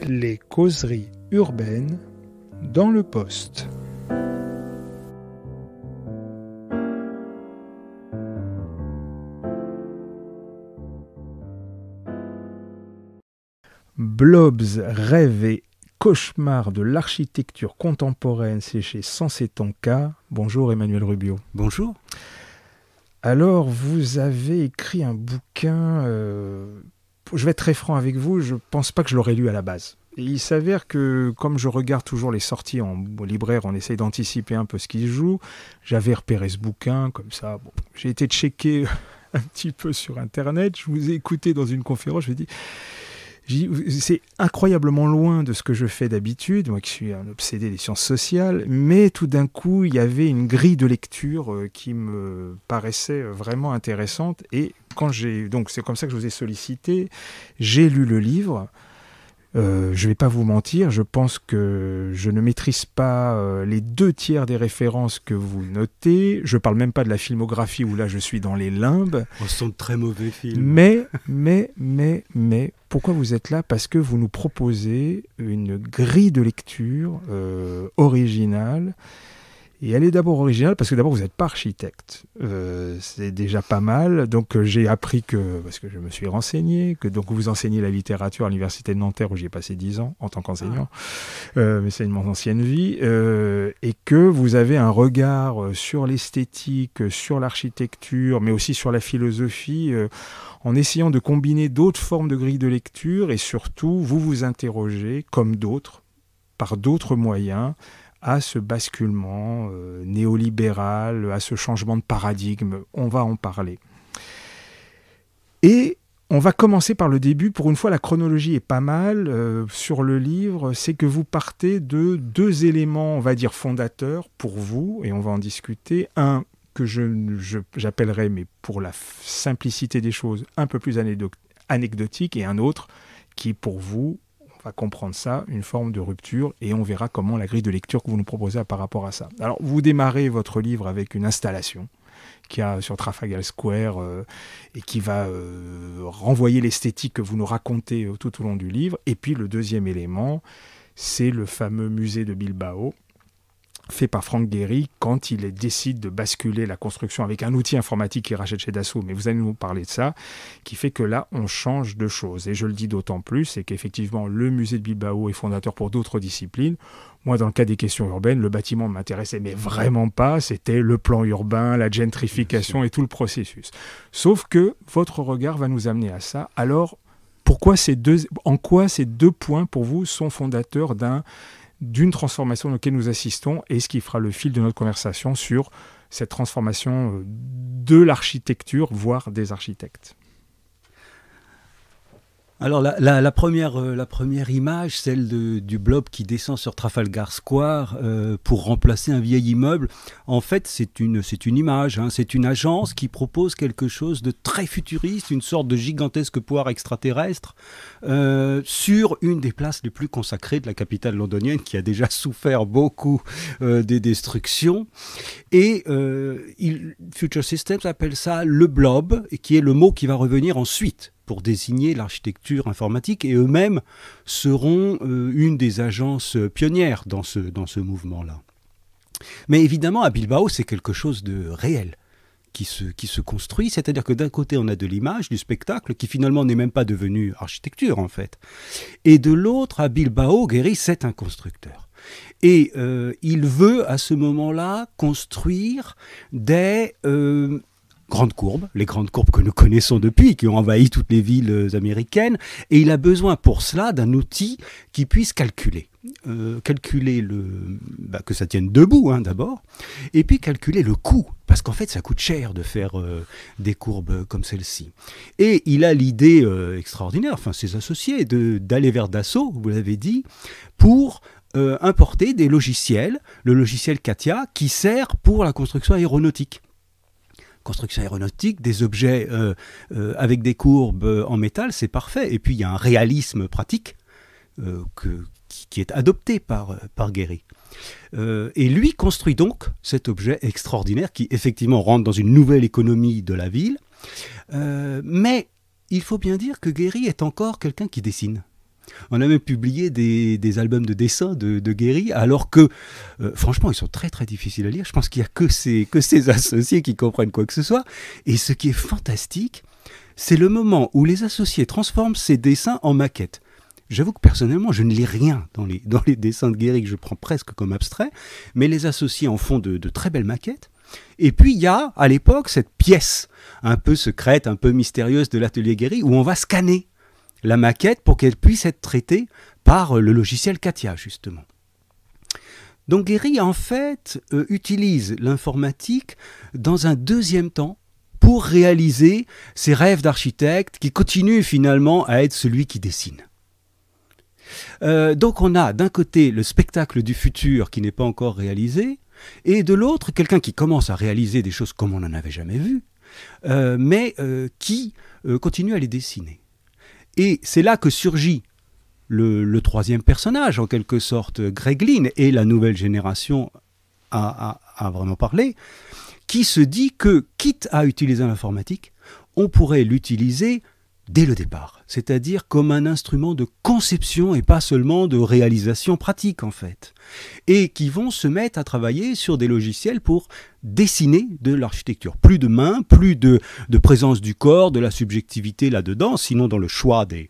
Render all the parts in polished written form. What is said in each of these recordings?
Les causeries urbaines dans le poste. Blobs, rêves et cauchemars de l'architecture contemporaine, c'est chez 107 ans K. Bonjour Emmanuel Rubio. Bonjour. Alors, vous avez écrit un bouquin, je vais être très franc avec vous, je ne pense pas que je l'aurais lu à la base. Et il s'avère que, comme je regarde toujours les sorties en libraire, on essaye d'anticiper un peu ce qui se joue. J'avais repéré ce bouquin, comme ça. Bon, j'ai été checker un petit peu sur Internet. Je vous ai écouté dans une conférence. J'ai dit, c'est incroyablement loin de ce que je fais d'habitude, moi qui suis un obsédé des sciences sociales. Mais tout d'un coup, il y avait une grille de lecture qui me paraissait vraiment intéressante. Et donc c'est comme ça que je vous ai sollicité. J'ai lu le livre. Je ne vais pas vous mentir, je pense que je ne maîtrise pas les 2/3 des références que vous notez. Je ne parle même pas de la filmographie où là je suis dans les limbes. Ce sont de très mauvais films. Mais, pourquoi vous êtes là ? Parce que vous nous proposez une grille de lecture originale. Et elle est d'abord originale parce que d'abord vous n'êtes pas architecte, c'est déjà pas mal. Donc j'ai appris parce que je me suis renseigné, que donc vous enseignez la littérature à l'université de Nanterre où j'y ai passé 10 ans en tant qu'enseignant, mais c'est mon ancienne vie, et que vous avez un regard sur l'esthétique, sur l'architecture, mais aussi sur la philosophie, en essayant de combiner d'autres formes de grilles de lecture et surtout vous vous interrogez, comme d'autres, par d'autres moyens, à ce basculement néolibéral, à ce changement de paradigme. On va en parler. Et on va commencer par le début. Pour une fois, la chronologie est pas mal sur le livre. C'est que vous partez de 2 éléments, on va dire, fondateurs pour vous, et on va en discuter. Un que j'appellerais, mais pour la simplicité des choses, un peu plus anecdotique, et un autre qui, pour vous, va comprendre ça, une forme de rupture, et on verra comment la grille de lecture que vous nous proposez par rapport à ça. Alors, vous démarrez votre livre avec une installation qu'il y a sur Trafalgar Square et qui va renvoyer l'esthétique que vous nous racontez tout au long du livre. Et puis, le deuxième élément, c'est le fameux musée de Bilbao, fait par Frank Gehry quand il décide de basculer la construction avec un outil informatique qu'il rachète chez Dassault, mais vous allez nous parler de ça, qui fait que là, on change de choses. Et je le dis d'autant plus, c'est qu'effectivement, le musée de Bilbao est fondateur pour d'autres disciplines. Moi, dans le cas des questions urbaines, le bâtiment ne m'intéressait mais vraiment pas, c'était le plan urbain, la gentrification et tout le processus. Sauf que votre regard va nous amener à ça. Alors, en quoi ces 2 points, pour vous, sont fondateurs d'une transformation dans laquelle nous assistons, et ce qui fera le fil de notre conversation sur cette transformation de l'architecture, voire des architectes. Alors la première image, celle du blob qui descend sur Trafalgar Square pour remplacer un vieil immeuble, en fait c'est une image, c'est une agence qui propose quelque chose de très futuriste, une sorte de gigantesque poire extraterrestre sur une des places les plus consacrées de la capitale londonienne qui a déjà souffert beaucoup des destructions. Et Future Systems appelle ça le blob, qui est le mot qui va revenir ensuite pour désigner l'architecture informatique, et eux-mêmes seront une des agences pionnières dans ce mouvement-là. Mais évidemment, à Bilbao, c'est quelque chose de réel qui se construit, c'est-à-dire que d'un côté, on a de l'image, du spectacle, qui finalement n'est même pas devenu architecture, en fait. Et de l'autre, à Bilbao, Gehry, c'est un constructeur. Et il veut, à ce moment-là, construire des grandes courbes, les grandes courbes que nous connaissons depuis, qui ont envahi toutes les villes américaines, et il a besoin pour cela d'un outil qui puisse calculer. Calculer que ça tienne debout d'abord, et puis calculer le coût, parce qu'en fait ça coûte cher de faire des courbes comme celle-ci. Et il a l'idée extraordinaire, ses associés, d'aller vers Dassault, vous l'avez dit, pour importer des logiciels, le logiciel CATIA, qui sert pour la construction aéronautique. Construction aéronautique, des objets avec des courbes en métal, c'est parfait. Et puis il y a un réalisme pratique qui est adopté par Gehry. Et lui construit donc cet objet extraordinaire qui effectivement rentre dans une nouvelle économie de la ville. Mais il faut bien dire que Gehry est encore quelqu'un qui dessine. On a même publié des albums de dessins de Guéry, alors que, franchement, ils sont très très difficiles à lire. Je pense qu'il n'y a que ses associés qui comprennent quoi que ce soit. Et ce qui est fantastique, c'est le moment où les associés transforment ces dessins en maquettes. J'avoue que personnellement, je ne lis rien dans les dessins de Guéry que je prends presque comme abstrait, mais les associés en font de très belles maquettes. Et puis il y a, à l'époque, cette pièce un peu secrète, un peu mystérieuse de l'atelier Guéry, où on va scanner la maquette pour qu'elle puisse être traitée par le logiciel CATIA, justement. Donc Guéry, en fait, utilise l'informatique dans un deuxième temps pour réaliser ses rêves d'architecte qui continuent finalement à être celui qui dessine. Donc on a d'un côté le spectacle du futur qui n'est pas encore réalisé, et de l'autre quelqu'un qui commence à réaliser des choses comme on n'en avait jamais vu, mais qui continue à les dessiner. Et c'est là que surgit le troisième personnage, en quelque sorte, Greg Lynn, et la nouvelle génération a vraiment parlé, qui se dit que, quitte à utiliser l'informatique, on pourrait l'utiliser dès le départ, c'est-à-dire comme un instrument de conception et pas seulement de réalisation pratique en fait, et qui vont se mettre à travailler sur des logiciels pour dessiner de l'architecture. Plus de mains, plus de présence du corps, de la subjectivité là-dedans, sinon dans le choix des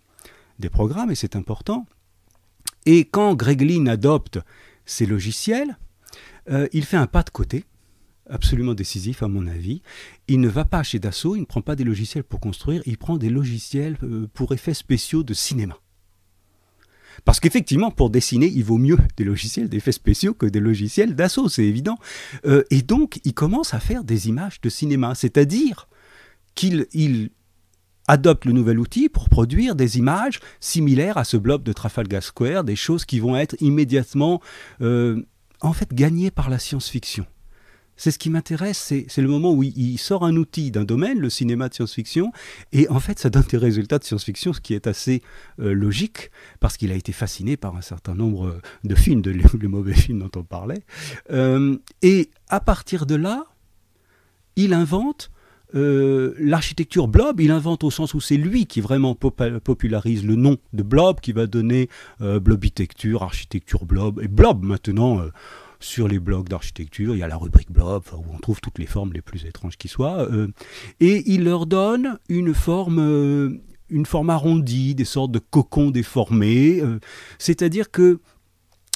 programmes, et c'est important. Et quand Greg Lynn adopte ces logiciels, il fait un pas de côté, absolument décisif à mon avis. Il ne va pas chez Dassault, il ne prend pas des logiciels pour construire, il prend des logiciels pour effets spéciaux de cinéma. Parce qu'effectivement, pour dessiner, il vaut mieux des logiciels d'effets spéciaux que des logiciels Dassault, c'est évident. Et donc, il commence à faire des images de cinéma, c'est-à-dire qu'il adopte le nouvel outil pour produire des images similaires à ce blob de Trafalgar Square, des choses qui vont être immédiatement en fait gagnées par la science-fiction. C'est ce qui m'intéresse, c'est le moment où il sort un outil d'un domaine, le cinéma de science-fiction, et en fait ça donne des résultats de science-fiction, ce qui est assez logique, parce qu'il a été fasciné par un certain nombre de films, les mauvais films dont on parlait. Et à partir de là, il invente l'architecture blob, il invente au sens où c'est lui qui vraiment popularise le nom de blob, qui va donner blobitecture, architecture blob, et blob maintenant... sur les blogs d'architecture, il y a la rubrique blob, où on trouve toutes les formes les plus étranges qui soient, et il leur donne une forme arrondie, des sortes de cocons déformés, c'est-à-dire que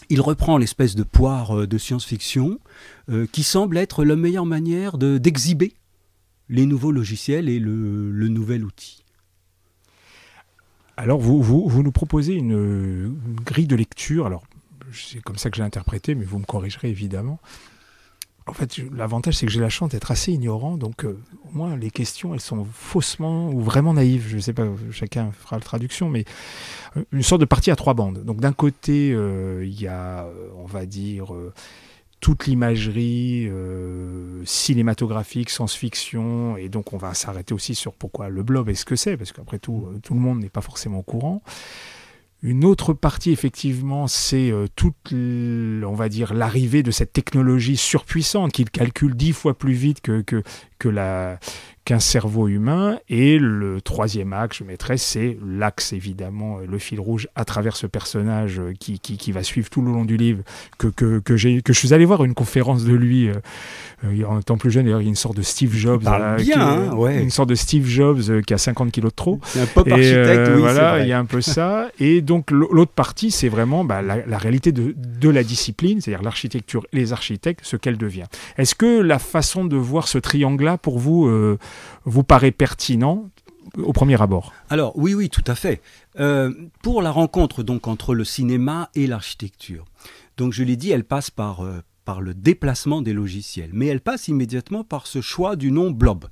il reprend l'espèce de poire de science-fiction qui semble être la meilleure manière d'exhiber les nouveaux logiciels et le nouvel outil. Alors vous nous proposez une grille de lecture, alors c'est comme ça que j'ai interprété, mais vous me corrigerez évidemment. En fait, l'avantage, c'est que j'ai la chance d'être assez ignorant, donc au moins les questions, elles sont faussement ou vraiment naïves. Je ne sais pas, chacun fera la traduction, mais une sorte de partie à trois bandes. Donc d'un côté, il y a, on va dire, toute l'imagerie cinématographique, science-fiction, et donc on va s'arrêter aussi sur pourquoi le blob est ce que c'est, parce qu'après tout, tout le monde n'est pas forcément au courant. Une autre partie, effectivement, c'est toute, on va dire, l'arrivée de cette technologie surpuissante qui calcule 10 fois plus vite qu'un cerveau humain. Et le troisième axe, je mettrais, c'est l'axe, évidemment, le fil rouge à travers ce personnage qui va suivre tout le long du livre, que je suis allé voir une conférence de lui en étant plus jeune. D'ailleurs, il y a une sorte de Steve Jobs. Une sorte de Steve Jobs qui a 50 kilos de trop. C'est un pop architecte, oui, voilà, il y a un peu ça. Et donc, l'autre partie, c'est vraiment la réalité de la discipline, c'est-à-dire l'architecture et les architectes, ce qu'elle devient. Est-ce que la façon de voir ce triangle-là, pour vous, vous paraît pertinent au premier abord? Alors, oui, tout à fait. Pour la rencontre donc entre le cinéma et l'architecture, donc je l'ai dit, elle passe par le déplacement des logiciels, mais elle passe immédiatement par ce choix du nom blob.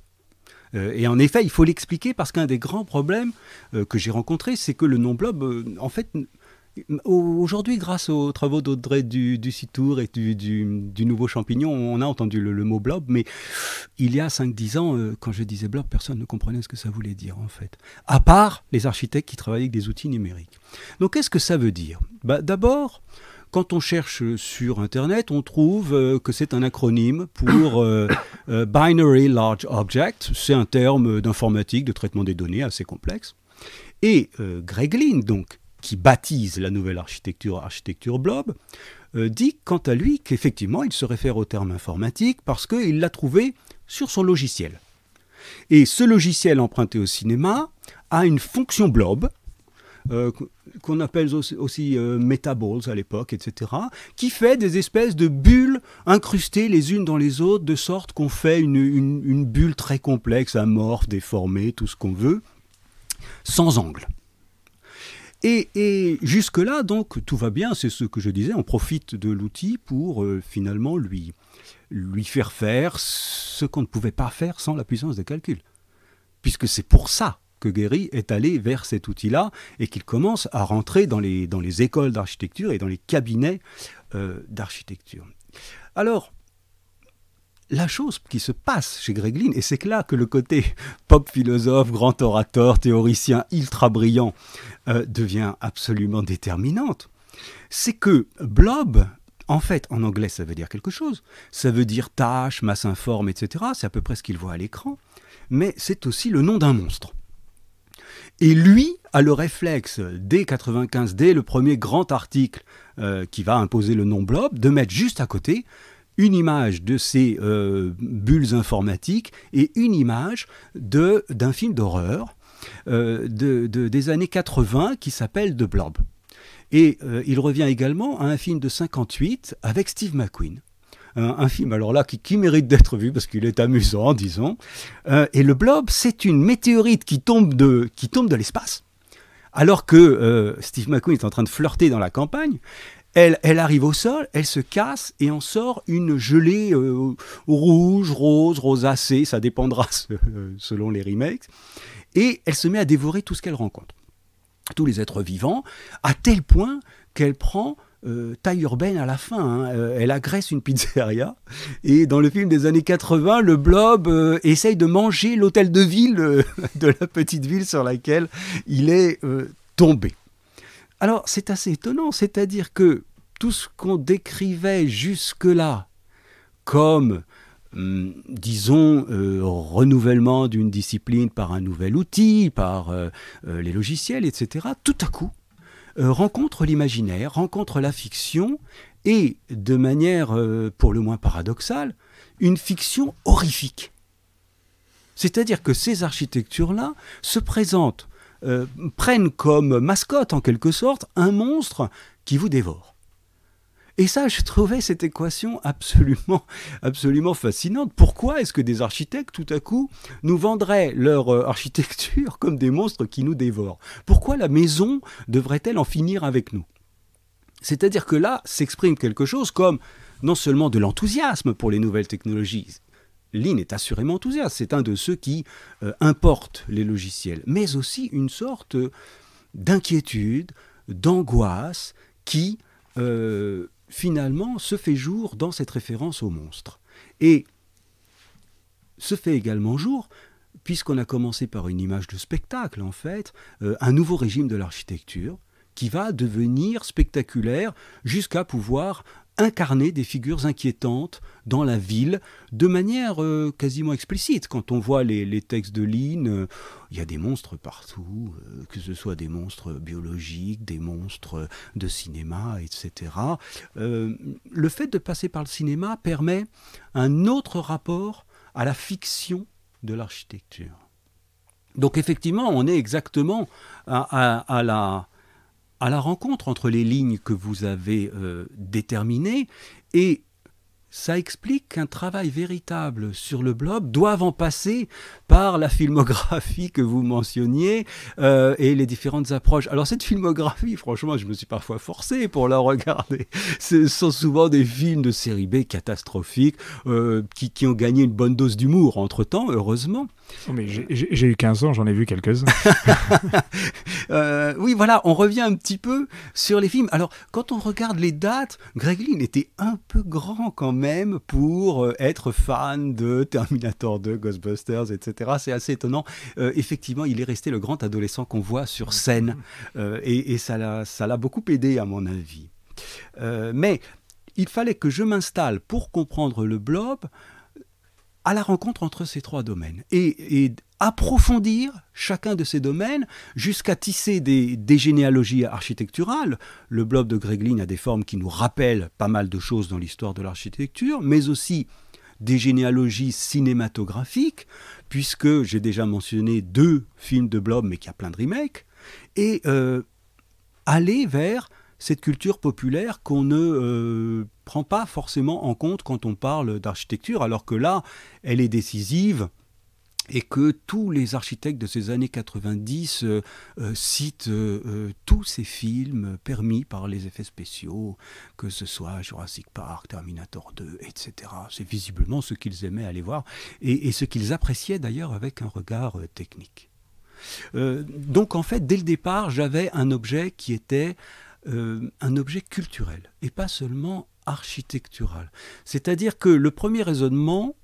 Et en effet, il faut l'expliquer parce qu'un des grands problèmes que j'ai rencontrés, c'est que le nom blob, en fait, aujourd'hui, grâce aux travaux d'Audrey Ducitour et du nouveau champignon, on a entendu le mot blob, mais il y a 5-10 ans, quand je disais blob, personne ne comprenait ce que ça voulait dire, en fait. À part les architectes qui travaillent avec des outils numériques. Donc, qu'est-ce que ça veut dire ? D'abord, quand on cherche sur Internet, on trouve que c'est un acronyme pour Binary Large Object. C'est un terme d'informatique, de traitement des données assez complexe. Et Greg Lynn, donc, qui baptise la nouvelle architecture, architecture blob, dit quant à lui qu'effectivement il se réfère au terme informatique parce qu'il l'a trouvé sur son logiciel. Et ce logiciel emprunté au cinéma a une fonction blob, qu'on appelle aussi metaballs à l'époque, etc., qui fait des espèces de bulles incrustées les unes dans les autres, de sorte qu'on fait une bulle très complexe, amorphe, déformée, tout ce qu'on veut, sans angle. Et jusque-là, donc, tout va bien, c'est ce que je disais, on profite de l'outil pour finalement lui faire faire ce qu'on ne pouvait pas faire sans la puissance des calculs. Puisque c'est pour ça que Gehry est allé vers cet outil-là et qu'il commence à rentrer dans les écoles d'architecture et dans les cabinets d'architecture. Alors, la chose qui se passe chez Gréglin, et c'est là que le côté pop philosophe, grand orateur, théoricien ultra brillant devient absolument déterminante, c'est que blob, en fait, en anglais, ça veut dire quelque chose. Ça veut dire tâche, masse informe, etc. C'est à peu près ce qu'il voit à l'écran. Mais c'est aussi le nom d'un monstre. Et lui a le réflexe, dès 1995, dès le premier grand article qui va imposer le nom blob, de mettre juste à côté une image de ces bulles informatiques et une image d'un film d'horreur des années 80 qui s'appelle The Blob. Et il revient également à un film de 1958 avec Steve McQueen. Un film alors là qui mérite d'être vu parce qu'il est amusant, disons. Et le blob, c'est une météorite qui tombe de l'espace. Alors que Steve McQueen est en train de flirter dans la campagne, elle arrive au sol, elle se casse et en sort une gelée rouge, rose, rosacée, ça dépendra selon les remakes. Et elle se met à dévorer tout ce qu'elle rencontre. Tous les êtres vivants, à tel point qu'elle prend taille urbaine à la fin. Elle agresse une pizzeria. Et dans le film des années 80, le blob essaye de manger l'hôtel de ville de la petite ville sur laquelle il est tombé. Alors, c'est assez étonnant. C'est-à-dire que tout ce qu'on décrivait jusque-là comme, disons, renouvellement d'une discipline par un nouvel outil, par les logiciels, etc., tout à coup, rencontre l'imaginaire, rencontre la fiction et, de manière pour le moins paradoxale, une fiction horrifique. C'est-à-dire que ces architectures-là se présentent, prennent comme mascotte en quelque sorte un monstre qui vous dévore. Et ça, je trouvais cette équation absolument fascinante. Pourquoi est-ce que des architectes, tout à coup, nous vendraient leur architecture comme des monstres qui nous dévorent? Pourquoi la maison devrait-elle en finir avec nous? C'est-à-dire que là s'exprime quelque chose comme non seulement de l'enthousiasme pour les nouvelles technologies. Lean est assurément enthousiaste, c'est un de ceux qui importent les logiciels, mais aussi une sorte d'inquiétude, d'angoisse qui finalement se fait jour dans cette référence au monstre. Et se fait également jour, puisqu'on a commencé par une image de spectacle en fait, un nouveau régime de l'architecture qui va devenir spectaculaire jusqu'à pouvoir incarner des figures inquiétantes dans la ville de manière quasiment explicite. Quand on voit les textes de Lean, il y a des monstres partout, que ce soit des monstres biologiques, des monstres de cinéma, etc. Le fait de passer par le cinéma permet un autre rapport à la fiction de l'architecture. Donc effectivement, on est exactement à la rencontre entre les lignes que vous avez déterminées, et ça explique qu'un travail véritable sur le blob doit en passer par la filmographie que vous mentionniez et les différentes approches. Alors cette filmographie, franchement, je me suis parfois forcé pour la regarder. Ce sont souvent des films de série B catastrophiques qui ont gagné une bonne dose d'humour entre-temps, heureusement. Oh, mais j'ai eu 15 ans, j'en ai vu quelques-uns. Oui, voilà, on revient un petit peu sur les films. Alors, quand on regarde les dates, Gréglin était un peu grand quand même pour être fan de Terminator 2, Ghostbusters, etc. C'est assez étonnant. Effectivement, il est resté le grand adolescent qu'on voit sur scène. Et ça l'a beaucoup aidé, à mon avis. Mais il fallait que je m'installe pour comprendre le blob à la rencontre entre ces trois domaines. Et approfondir chacun de ces domaines jusqu'à tisser des généalogies architecturales. Le blob de Gréglin a des formes qui nous rappellent pas mal de choses dans l'histoire de l'architecture, mais aussi des généalogies cinématographiques, puisque j'ai déjà mentionné 2 films de blob, mais qu'il y a plein de remakes, et aller vers cette culture populaire qu'on ne prend pas forcément en compte quand on parle d'architecture, alors que là, elle est décisive, et que tous les architectes de ces années 90 citent tous ces films permis par les effets spéciaux, que ce soit Jurassic Park, Terminator 2, etc. C'est visiblement ce qu'ils aimaient aller voir, et ce qu'ils appréciaient d'ailleurs avec un regard technique. Donc en fait, dès le départ, j'avais un objet qui était un objet culturel, et pas seulement architectural. C'est-à-dire que le premier raisonnement,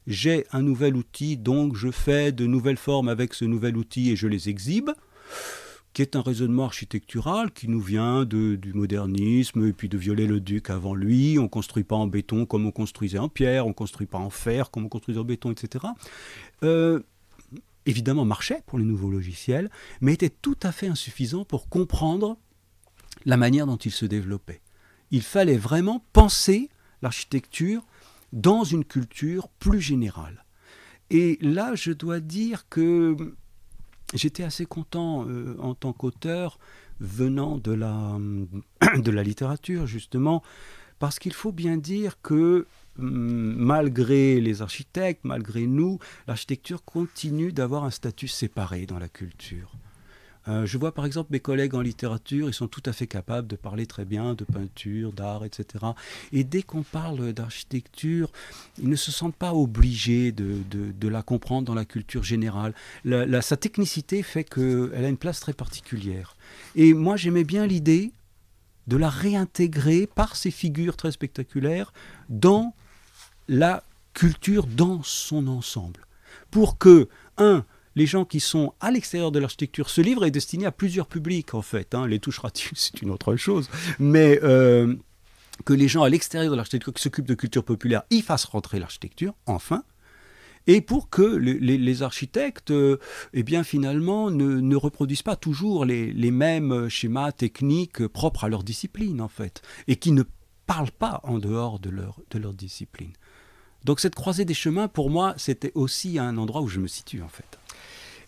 j'ai un nouvel outil, donc je fais de nouvelles formes avec ce nouvel outil et je les exhibe, qui est un raisonnement architectural qui nous vient du modernisme, et puis de Viollet-le-Duc avant lui. On ne construit pas en béton comme on construisait en pierre, on ne construit pas en fer comme on construisait en béton, etc. Évidemment marchait pour les nouveaux logiciels, mais était tout à fait insuffisant pour comprendre la manière dont il se développait. Il fallait vraiment penser l'architecture dans une culture plus générale. Et là, je dois dire que j'étais assez content en tant qu'auteur venant de la littérature, justement, parce qu'il faut bien dire que malgré les architectes, malgré nous, l'architecture continue d'avoir un statut séparé dans la culture. Je vois par exemple mes collègues en littérature, ils sont tout à fait capables de parler très bien de peinture, d'art, etc. Et dès qu'on parle d'architecture, ils ne se sentent pas obligés de la comprendre dans la culture générale. Sa technicité fait qu'elle a une place très particulière. Et moi, j'aimais bien l'idée de la réintégrer par ces figures très spectaculaires dans la culture dans son ensemble. Pour que, les gens qui sont à l'extérieur de l'architecture, ce livre est destiné à plusieurs publics, en fait. Les touchera-t-il, c'est une autre chose. Mais que les gens à l'extérieur de l'architecture qui s'occupent de culture populaire y fassent rentrer l'architecture, enfin. Et pour que les architectes, finalement, ne reproduisent pas toujours les mêmes schémas techniques propres à leur discipline, en fait. Et qui ne parlent pas en dehors de leur discipline. Donc cette croisée des chemins, pour moi, c'était aussi un endroit où je me situe, en fait.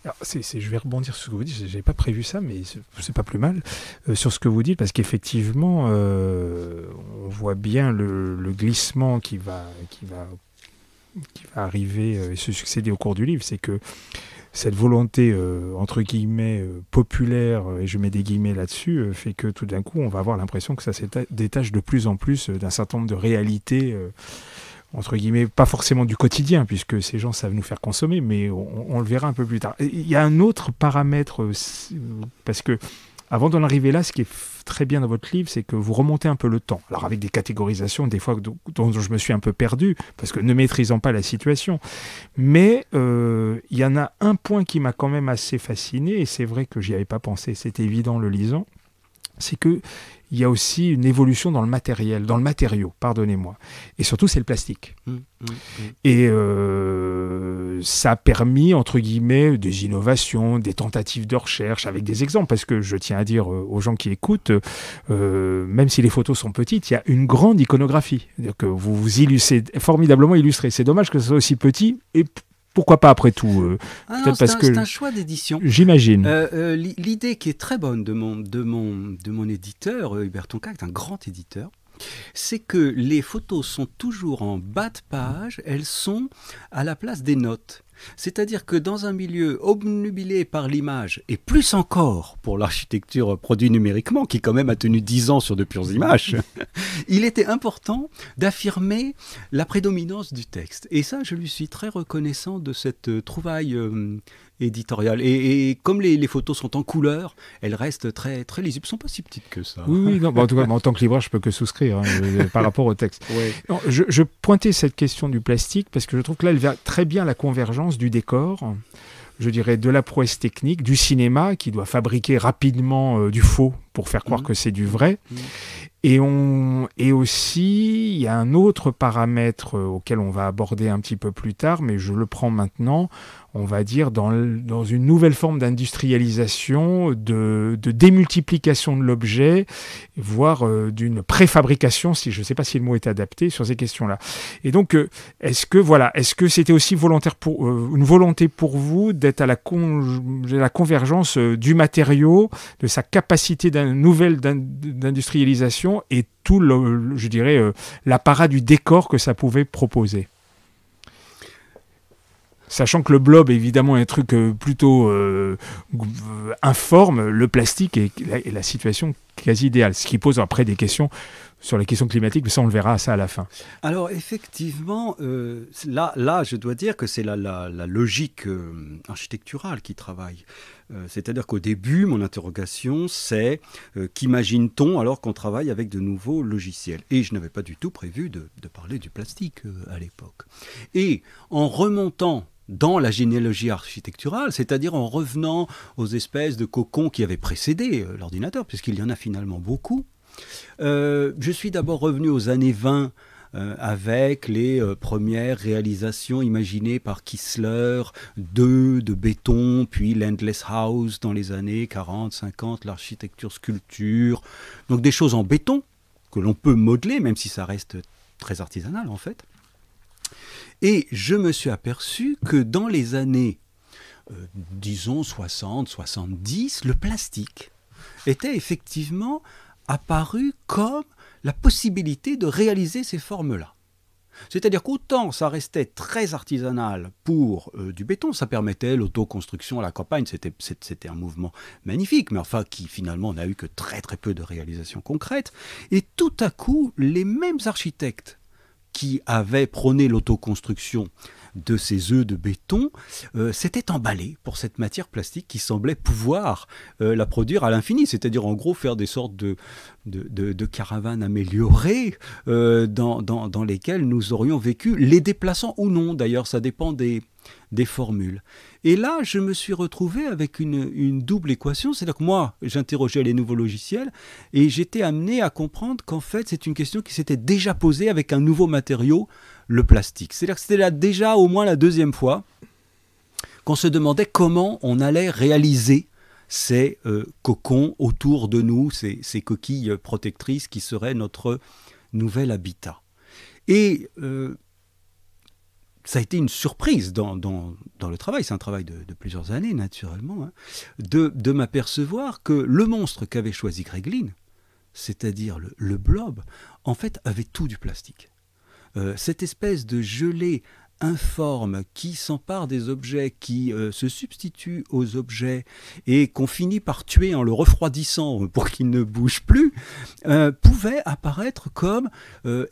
Alors, je vais rebondir sur ce que vous dites, je n'avais pas prévu ça, mais c'est pas plus mal, sur ce que vous dites, parce qu'effectivement, on voit bien le glissement qui va arriver et se succéder au cours du livre. C'est que cette volonté, entre guillemets, populaire, et je mets des guillemets là-dessus, fait que tout d'un coup, on va avoir l'impression que ça se détache de plus en plus d'un certain nombre de réalités, entre guillemets, pas forcément du quotidien, puisque ces gens savent nous faire consommer, mais on le verra un peu plus tard. Il y a un autre paramètre, parce que avant d'en arriver là, ce qui est très bien dans votre livre, c'est que vous remontez un peu le temps. Alors avec des catégorisations, des fois dont je me suis un peu perdu, parce que ne maîtrisant pas la situation. Mais il y en a un point qui m'a quand même assez fasciné, et c'est vrai que j'y avais pas pensé, c'est évident le lisant, c'est que il y a aussi une évolution dans le matériau, pardonnez-moi. Et surtout, c'est le plastique. Et ça a permis, entre guillemets, des innovations, des tentatives de recherche, avec des exemples, parce que je tiens à dire aux gens qui écoutent, même si les photos sont petites, il y a une grande iconographie. C'est-à-dire que vous illustrez, formidablement illustré. C'est dommage que ce soit aussi petit, et pourquoi pas après tout c'est un choix d'édition. J'imagine. L'idée qui est très bonne de mon éditeur, Hubert Tonka, qui est un grand éditeur, c'est que les photos sont toujours en bas de page, elles sont à la place des notes. C'est-à-dire que dans un milieu obnubilé par l'image, et plus encore pour l'architecture produite numériquement, qui quand même a tenu 10 ans sur de pures images, il était important d'affirmer la prédominance du texte. Et ça, je lui suis très reconnaissant de cette trouvaille éditoriale. Et comme les photos sont en couleur, elles restent très, très lisibles. Elles ne sont pas si petites que ça. Oui, non, en tout cas, en tant que libraire, je ne peux que souscrire par rapport au texte. Ouais. Non, je pointais cette question du plastique parce que je trouve que là, elle vient très bien la convergence du décor, je dirais de la prouesse technique, du cinéma qui doit fabriquer rapidement du faux pour faire croire que c'est du vrai, Et aussi, il y a un autre paramètre auquel on va aborder un petit peu plus tard, mais je le prends maintenant, on va dire dans une nouvelle forme d'industrialisation, de démultiplication de l'objet, voire d'une préfabrication, si je ne sais pas si le mot est adapté sur ces questions-là. Et donc, est-ce que c'était aussi une volonté pour vous d'être à la convergence du matériau, de sa capacité nouvelle d'industrialisation et tout, je dirais, l'apparat du décor que ça pouvait proposer? Sachant que le blob, évidemment, est un truc plutôt informe, le plastique est la situation quasi idéale. Ce qui pose après des questions sur les questions climatiques, mais ça, on le verra ça à la fin. Alors, effectivement, là, je dois dire que c'est la logique architecturale qui travaille. C'est-à-dire qu'au début, mon interrogation, c'est qu'imagine-t-on alors qu'on travaille avec de nouveaux logiciels? Et je n'avais pas du tout prévu de parler du plastique à l'époque. Et en remontant dans la généalogie architecturale, c'est-à-dire en revenant aux espèces de cocons qui avaient précédé l'ordinateur, puisqu'il y en a finalement beaucoup, je suis d'abord revenu aux années 20 avec les premières réalisations imaginées par Kistler de béton, puis l'Endless House dans les années 40, 50, l'architecture sculpture, donc des choses en béton que l'on peut modeler, même si ça reste très artisanal en fait. Et je me suis aperçu que dans les années, disons 60, 70, le plastique était effectivement apparu comme la possibilité de réaliser ces formes-là. C'est-à-dire qu'autant ça restait très artisanal pour du béton, ça permettait l'autoconstruction à la campagne, c'était un mouvement magnifique, mais enfin qui finalement n'a eu que très très peu de réalisations concrètes. Et tout à coup, les mêmes architectes qui avaient prôné l'autoconstruction de ces œufs de béton s'étaient emballés pour cette matière plastique qui semblait pouvoir la produire à l'infini, c'est-à-dire en gros faire des sortes de caravanes améliorées dans lesquelles nous aurions vécu, les déplaçant ou non d'ailleurs, ça dépend des formules. Et là, je me suis retrouvé avec une double équation, c'est-à-dire que moi, j'interrogeais les nouveaux logiciels et j'étais amené à comprendre qu'en fait, c'est une question qui s'était déjà posée avec un nouveau matériau, le plastique. C'est-à-dire que c'était là déjà au moins la deuxième fois qu'on se demandait comment on allait réaliser ces cocons autour de nous, ces coquilles protectrices qui seraient notre nouvel habitat. Et ça a été une surprise dans le travail, c'est un travail de plusieurs années naturellement, hein, de m'apercevoir que le monstre qu'avait choisi Greg Lynn, c'est-à-dire le blob, en fait avait tout du plastique. Cette espèce de gelée informe qui s'empare des objets, qui se substitue aux objets et qu'on finit par tuer en le refroidissant pour qu'il ne bouge plus, pouvait apparaître comme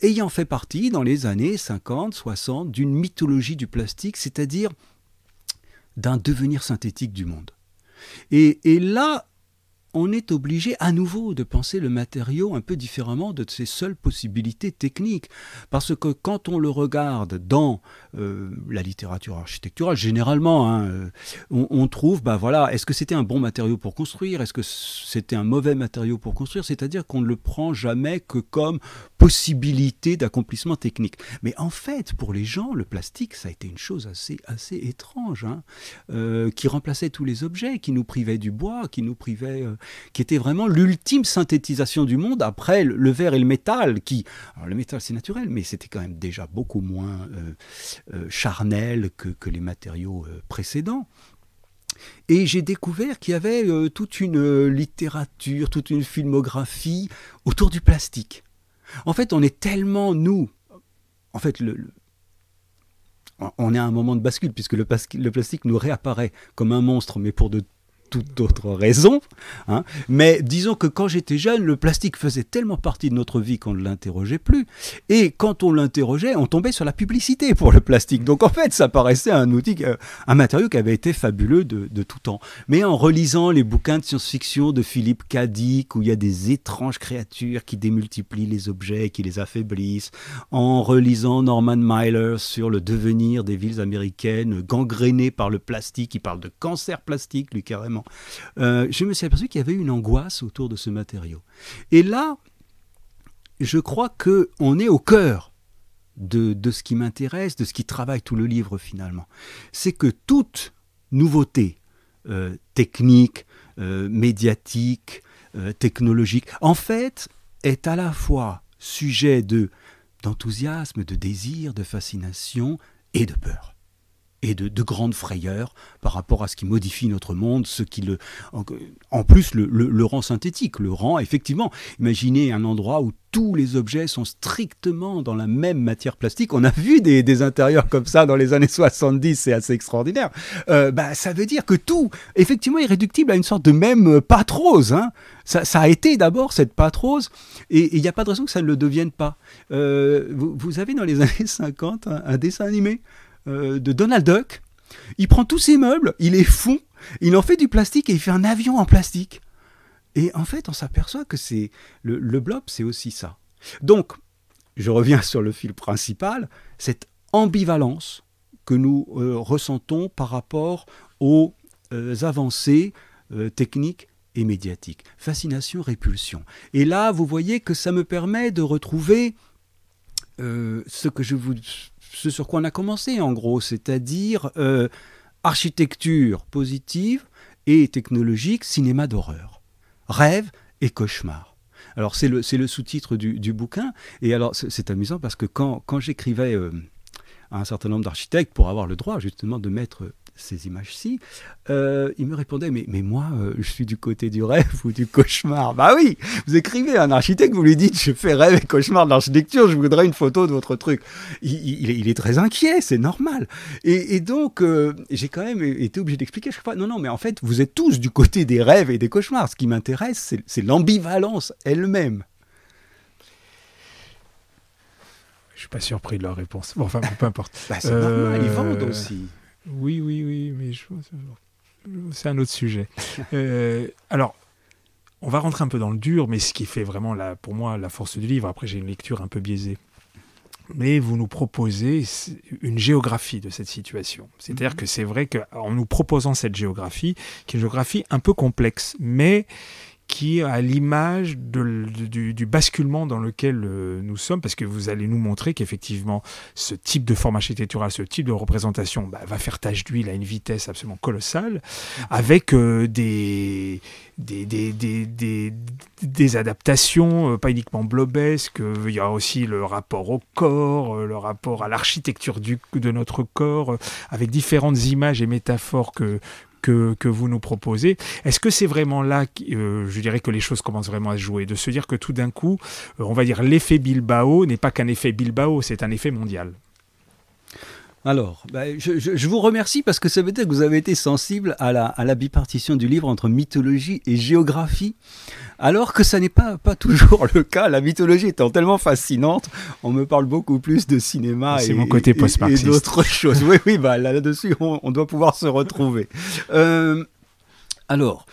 ayant fait partie dans les années 50, 60 d'une mythologie du plastique, c'est-à-dire d'un devenir synthétique du monde. Et là, on est obligé à nouveau de penser le matériau un peu différemment de ses seules possibilités techniques. Parce que quand on le regarde dans la littérature architecturale, généralement, hein, on trouve, voilà, est-ce que c'était un bon matériau pour construire? Est-ce que c'était un mauvais matériau pour construire? C'est-à-dire qu'on ne le prend jamais que comme possibilité d'accomplissement technique. Mais en fait, pour les gens, le plastique, ça a été une chose assez étrange, hein, qui remplaçait tous les objets, qui nous privait du bois, qui nous privait... qui était vraiment l'ultime synthétisation du monde après le verre et le métal, alors le métal c'est naturel, mais c'était quand même déjà beaucoup moins charnel que les matériaux précédents. Et j'ai découvert qu'il y avait toute une littérature, toute une filmographie autour du plastique. En fait, on est tellement, nous, en fait, on est à un moment de bascule, puisque le plastique nous réapparaît comme un monstre, mais pour de toute autre raison, hein. Mais disons que quand j'étais jeune, le plastique faisait tellement partie de notre vie qu'on ne l'interrogeait plus. Et quand on l'interrogeait, on tombait sur la publicité pour le plastique. Donc en fait, ça paraissait un outil, un matériau qui avait été fabuleux de tout temps. Mais en relisant les bouquins de science-fiction de Philip K. Dick, où il y a des étranges créatures qui démultiplient les objets, qui les affaiblissent, en relisant Norman Mailer sur le devenir des villes américaines gangrénées par le plastique, il parle de cancer plastique, lui carrément. Je me suis aperçu qu'il y avait une angoisse autour de ce matériau. Et là, je crois qu'on est au cœur de ce qui m'intéresse, de ce qui travaille tout le livre finalement. C'est que toute nouveauté technique, médiatique, technologique, en fait, est à la fois sujet d'enthousiasme, de désir, de fascination et de peur. Et de grandes frayeurs par rapport à ce qui modifie notre monde, ce qui en plus le rend synthétique, le rend effectivement. Imaginez un endroit où tous les objets sont strictement dans la même matière plastique. On a vu des intérieurs comme ça dans les années 70, c'est assez extraordinaire. Ça veut dire que tout, effectivement, est réductible à une sorte de même pâte rose. Hein. Ça a été d'abord cette pâte rose, et il n'y a pas de raison que ça ne le devienne pas. Vous avez dans les années 50 un dessin animé de Donald Duck. Il prend tous ses meubles, il les fond, il en fait du plastique et il fait un avion en plastique. Et en fait, on s'aperçoit que c'est le blob, c'est aussi ça. Donc, je reviens sur le fil principal, cette ambivalence que nous ressentons par rapport aux avancées techniques et médiatiques. Fascination, répulsion. Et là, vous voyez que ça me permet de retrouver ce sur quoi on a commencé, en gros, c'est-à-dire architecture positive et technologique, cinéma d'horreur. Rêve et cauchemar. Alors, c'est le sous-titre du bouquin. Et alors, c'est amusant parce que quand j'écrivais à un certain nombre d'architectes pour avoir le droit, justement, de mettre ces images-ci, ils me répondaient, mais moi, je suis du côté du rêve ou du cauchemar. Bah oui, vous écrivez à un architecte, vous lui dites, je fais rêve et cauchemar de l'architecture, je voudrais une photo de votre truc. Il est très inquiet, c'est normal. Et donc, j'ai quand même été obligé d'expliquer à chaque fois, non, mais en fait, vous êtes tous du côté des rêves et des cauchemars. Ce qui m'intéresse, c'est l'ambivalence elle-même. Je suis pas surpris de leur réponse. Bon, enfin, peu importe. C'est normal, ils vendent aussi. Oui, mais c'est un autre sujet. Alors, on va rentrer un peu dans le dur, mais ce qui fait vraiment, pour moi, la force du livre, après j'ai une lecture un peu biaisée, mais vous nous proposez une géographie de cette situation. C'est-à-dire que c'est vrai qu'en nous proposant cette géographie, qui est une géographie un peu complexe, mais qui est à l'image du basculement dans lequel nous sommes, parce que vous allez nous montrer qu'effectivement, ce type de forme architecturale, ce type de représentation va faire tache d'huile à une vitesse absolument colossale, avec des adaptations, pas uniquement blobesques, il y a aussi le rapport au corps, le rapport à l'architecture de notre corps, avec différentes images et métaphores que vous nous proposez. Est-ce que c'est vraiment là, je dirais que les choses commencent vraiment à se jouer, de se dire que tout d'un coup, on va dire l'effet Bilbao n'est pas qu'un effet Bilbao, c'est un effet mondial? Alors, je vous remercie parce que ça veut dire que vous avez été sensible à la bipartition du livre entre mythologie et géographie, alors que ça n'est pas toujours le cas. La mythologie étant tellement fascinante, on me parle beaucoup plus de cinéma c'est mon côté post-marxiste. Et d'autres choses. Oui, là-dessus, on doit pouvoir se retrouver. Alors,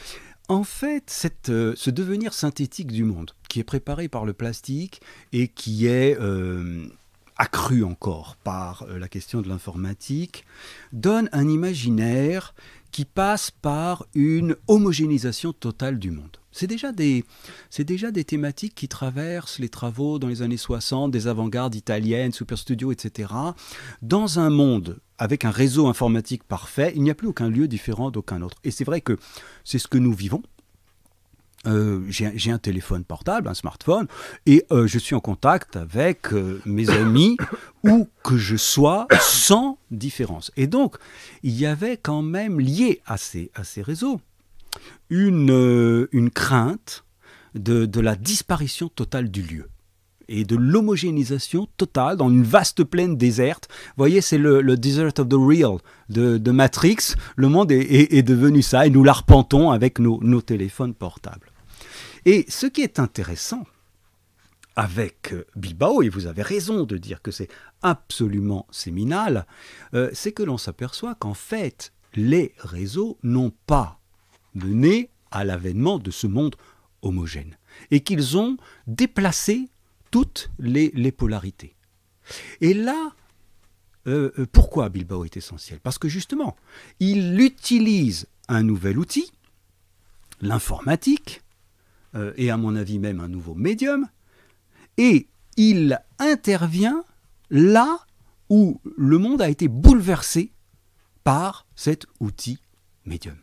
en fait, ce devenir synthétique du monde, qui est préparé par le plastique et qui est accru encore par la question de l'informatique, donne un imaginaire qui passe par une homogénéisation totale du monde. C'est déjà des thématiques qui traversent les travaux dans les années 60 des avant-gardes italiennes, Super Studio, etc. Dans un monde avec un réseau informatique parfait, il n'y a plus aucun lieu différent d'aucun autre. Et c'est vrai que c'est ce que nous vivons. J'ai un téléphone portable, un smartphone, et je suis en contact avec mes amis où que je sois, sans différence. Et donc, il y avait quand même lié à ces réseaux une crainte de la disparition totale du lieu et de l'homogénéisation totale dans une vaste plaine déserte. Vous voyez, c'est le Desert of the Real de Matrix. Le monde est devenu ça et nous l'arpentons avec nos téléphones portables. Et ce qui est intéressant avec Bilbao, et vous avez raison de dire que c'est absolument séminal, c'est que l'on s'aperçoit qu'en fait, les réseaux n'ont pas mené à l'avènement de ce monde homogène et qu'ils ont déplacé toutes les polarités. Et là, pourquoi Bilbao est essentiel? Parce que justement, il utilise un nouvel outil, l'informatique, et à mon avis même un nouveau médium, Et il intervient là où le monde a été bouleversé par cet outil médium.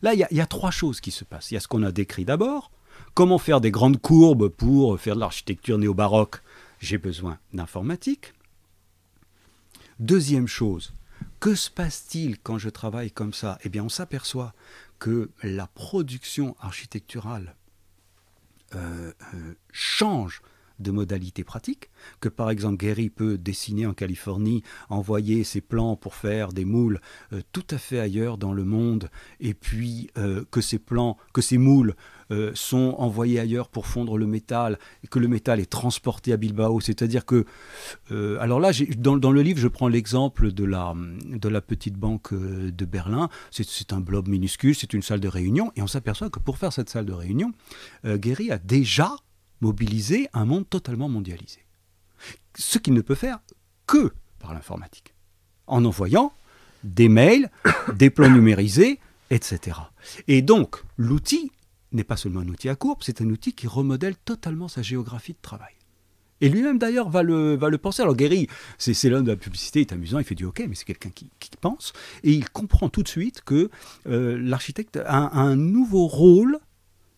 Là, il y a 3 choses qui se passent. Il y a ce qu'on a décrit d'abord. Comment faire des grandes courbes pour faire de l'architecture néo-baroque? J'ai besoin d'informatique. Deuxième chose, que se passe-t-il quand je travaille comme ça? Eh bien, on s'aperçoit que la production architecturale change de modalités pratiques, que par exemple Gehry peut dessiner en Californie, envoyer ses plans pour faire des moules tout à fait ailleurs dans le monde, et puis que ces moules sont envoyés ailleurs pour fondre le métal, et que le métal est transporté à Bilbao. C'est-à-dire que, alors là, dans le livre, je prends l'exemple de la petite banque de Berlin. C'est un blob minuscule, c'est une salle de réunion, et on s'aperçoit que pour faire cette salle de réunion, Gehry a déjà mobiliser un monde totalement mondialisé. Ce qu'il ne peut faire que par l'informatique, en envoyant des mails, des plans numérisés, etc. Et donc, l'outil n'est pas seulement un outil à courbe, c'est un outil qui remodèle totalement sa géographie de travail. Et lui-même, d'ailleurs, va le penser. Alors, Gehry, c'est l'homme de la publicité, il est amusant, il fait du hockey, mais c'est quelqu'un qui pense, et il comprend tout de suite que l'architecte a un nouveau rôle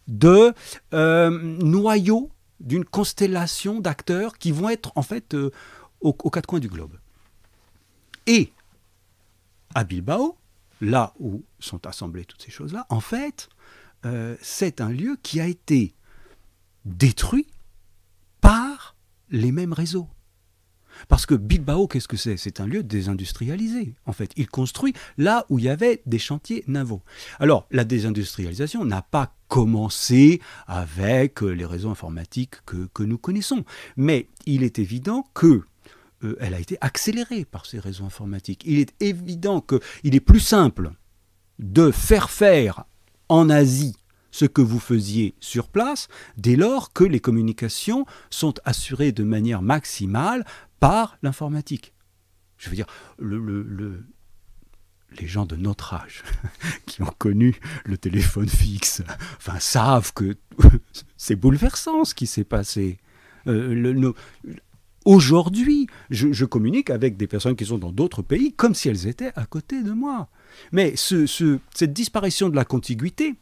de noyau d'une constellation d'acteurs qui vont être en fait aux 4 coins du globe. Et à Bilbao, là où sont assemblées toutes ces choses-là, en fait, c'est un lieu qui a été détruit par les mêmes réseaux. Parce que Bilbao, qu'est-ce que c'est? C'est un lieu désindustrialisé, en fait. Il construit là où il y avait des chantiers navaux. Alors, la désindustrialisation n'a pas commencé avec les réseaux informatiques que nous connaissons. Mais il est évident qu'elle a été accélérée par ces réseaux informatiques. Il est évident qu'il est plus simple de faire en Asie ce que vous faisiez sur place, dès lors que les communications sont assurées de manière maximale par l'informatique. Je veux dire, les gens de notre âge qui ont connu le téléphone fixe, enfin, savent que c'est bouleversant ce qui s'est passé. Aujourd'hui, je communique avec des personnes qui sont dans d'autres pays comme si elles étaient à côté de moi. Mais cette disparition de la contiguïté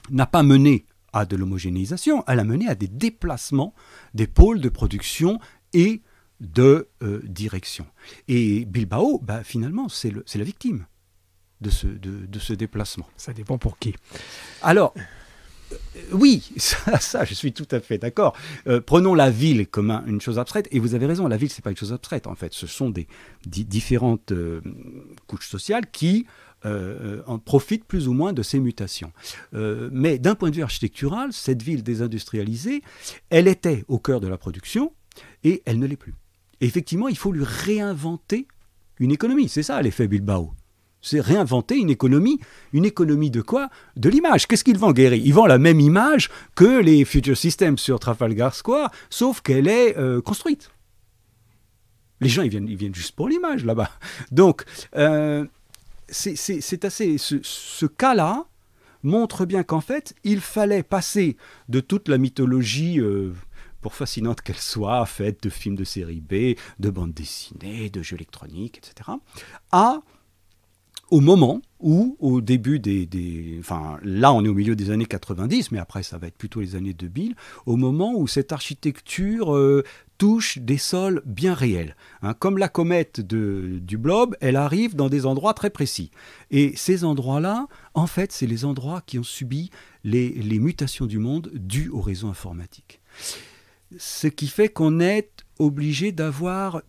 n'a pas mené à de l'homogénéisation, elle a mené à des déplacements des pôles de production et de direction. Et Bilbao, finalement, c'est la victime de ce déplacement. Ça dépend pour qui. Alors, oui, ça, je suis tout à fait d'accord. Prenons la ville comme une chose abstraite, et vous avez raison, la ville, ce n'est pas une chose abstraite, en fait. Ce sont des différentes couches sociales qui en profitent plus ou moins de ces mutations. Mais d'un point de vue architectural, cette ville désindustrialisée, elle était au cœur de la production, et elle ne l'est plus. Et effectivement, il faut lui réinventer une économie. C'est ça l'effet Bilbao. C'est réinventer une économie de quoi? De l'image. Qu'est-ce qu'il vend, Gehry? Il vend la même image que les Future Systems sur Trafalgar Square, sauf qu'elle est construite. Les gens, ils viennent juste pour l'image, là-bas. Donc, c'est assez... Ce cas-là montre bien qu'en fait, il fallait passer de toute la mythologie... pour fascinante qu'elle soit, faite de films de série B, de bandes dessinées, de jeux électroniques, etc., au moment où, au début enfin, là, on est au milieu des années 90, mais après, ça va être plutôt les années 2000, au moment où cette architecture touche des sols bien réels. Hein. Comme la comète du blob, elle arrive dans des endroits très précis. Et ces endroits-là, en fait, c'est les endroits qui ont subi les mutations du monde dues au réseau informatique. Ce qui fait qu'on est obligé d'avoir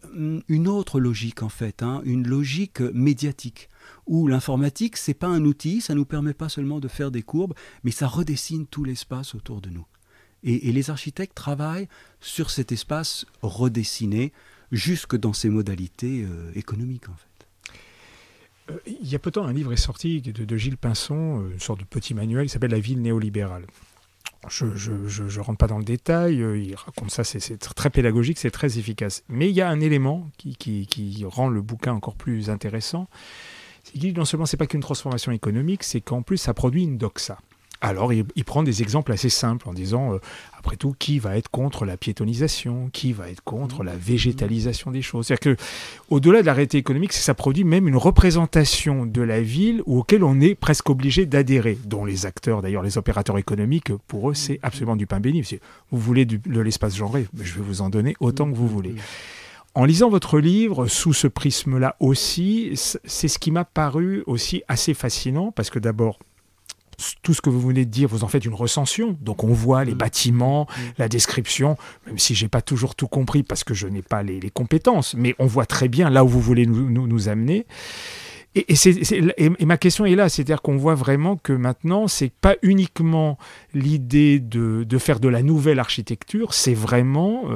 une autre logique, en fait, hein, une logique médiatique, où l'informatique, ce n'est pas un outil, ça ne nous permet pas seulement de faire des courbes, mais ça redessine tout l'espace autour de nous. Et les architectes travaillent sur cet espace redessiné, jusque dans ses modalités économiques, en fait. Il y a peu de temps, un livre est sorti de Gilles Pinson, une sorte de petit manuel qui s'appelle « La ville néolibérale ». Je ne rentre pas dans le détail, il raconte ça, c'est très pédagogique, c'est très efficace. Mais il y a un élément qui rend le bouquin encore plus intéressant, c'est qu'il dit non seulement ce n'est pas qu'une transformation économique, c'est qu'en plus ça produit une doxa. Alors, il prend des exemples assez simples en disant, après tout, qui va être contre la piétonisation, qui va être contre la végétalisation des choses. C'est-à-dire qu'au-delà de la réalité économique, ça produit même une représentation de la ville auquel on est presque obligé d'adhérer, dont les acteurs, d'ailleurs les opérateurs économiques, pour eux, c'est absolument du pain béni. Vous voulez de l'espace genré, je vais vous en donner autant que vous voulez. En lisant votre livre, sous ce prisme-là aussi, c'est ce qui m'a paru aussi assez fascinant, parce que d'abord, tout ce que vous venez de dire, vous en faites une recension. Donc on voit les bâtiments, la description, même si je n'ai pas toujours tout compris parce que je n'ai pas les compétences, mais on voit très bien là où vous voulez nous amener. Et ma question est là, c'est-à-dire qu'on voit vraiment que maintenant, ce n'est pas uniquement l'idée de faire de la nouvelle architecture, c'est vraiment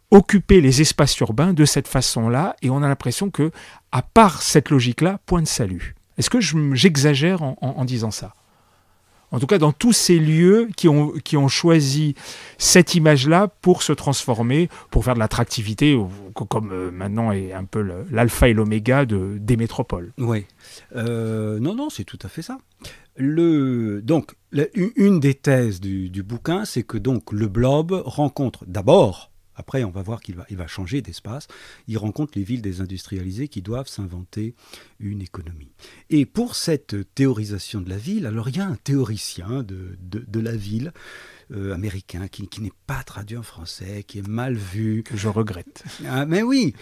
occuper les espaces urbains de cette façon-là, et on a l'impression que, à part cette logique-là, point de salut. Est-ce que j'exagère en disant ça ? En tout cas, dans tous ces lieux qui ont choisi cette image-là pour se transformer, pour faire de l'attractivité, comme maintenant est un peu l'alpha et l'oméga des métropoles. Oui. Non, c'est tout à fait ça. Donc, une des thèses du bouquin, c'est que donc, le blob rencontre d'abord, après on va voir qu'il va changer d'espace, il rencontre les villes désindustrialisées qui doivent s'inventer une économie. Et pour cette théorisation de la ville, alors il y a un théoricien de la ville américain qui n'est pas traduit en français, qui est mal vu. Que je regrette. Mais oui,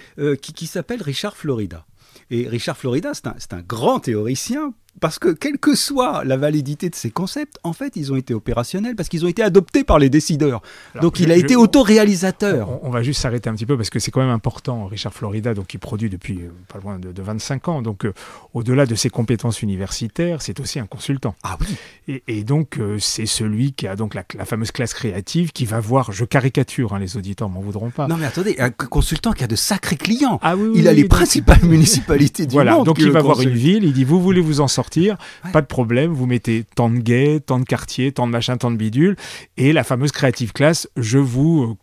qui s'appelle Richard Florida. Et Richard Florida, c'est un grand théoricien, parce que quelle que soit la validité de ces concepts, en fait, ils ont été opérationnels parce qu'ils ont été adoptés par les décideurs. Alors, donc, il a été autoréalisateur. On va juste s'arrêter un petit peu parce que c'est quand même important. Richard Florida, donc, qui produit depuis pas loin de 25 ans. Donc, au-delà de ses compétences universitaires, c'est aussi un consultant. Ah oui. Et donc, c'est celui qui a donc la fameuse classe créative qui va voir, je caricature, les auditeurs m'en voudront pas. Non, mais attendez, un consultant qui a de sacrés clients. Ah oui, il a les principales municipalités du monde. Donc, il va voir une ville, il dit, vous voulez vous en sortir, Ouais. Pas de problème, vous mettez tant de gays, tant de quartiers, tant de machin, tant de bidules, et la fameuse Creative Class, je vous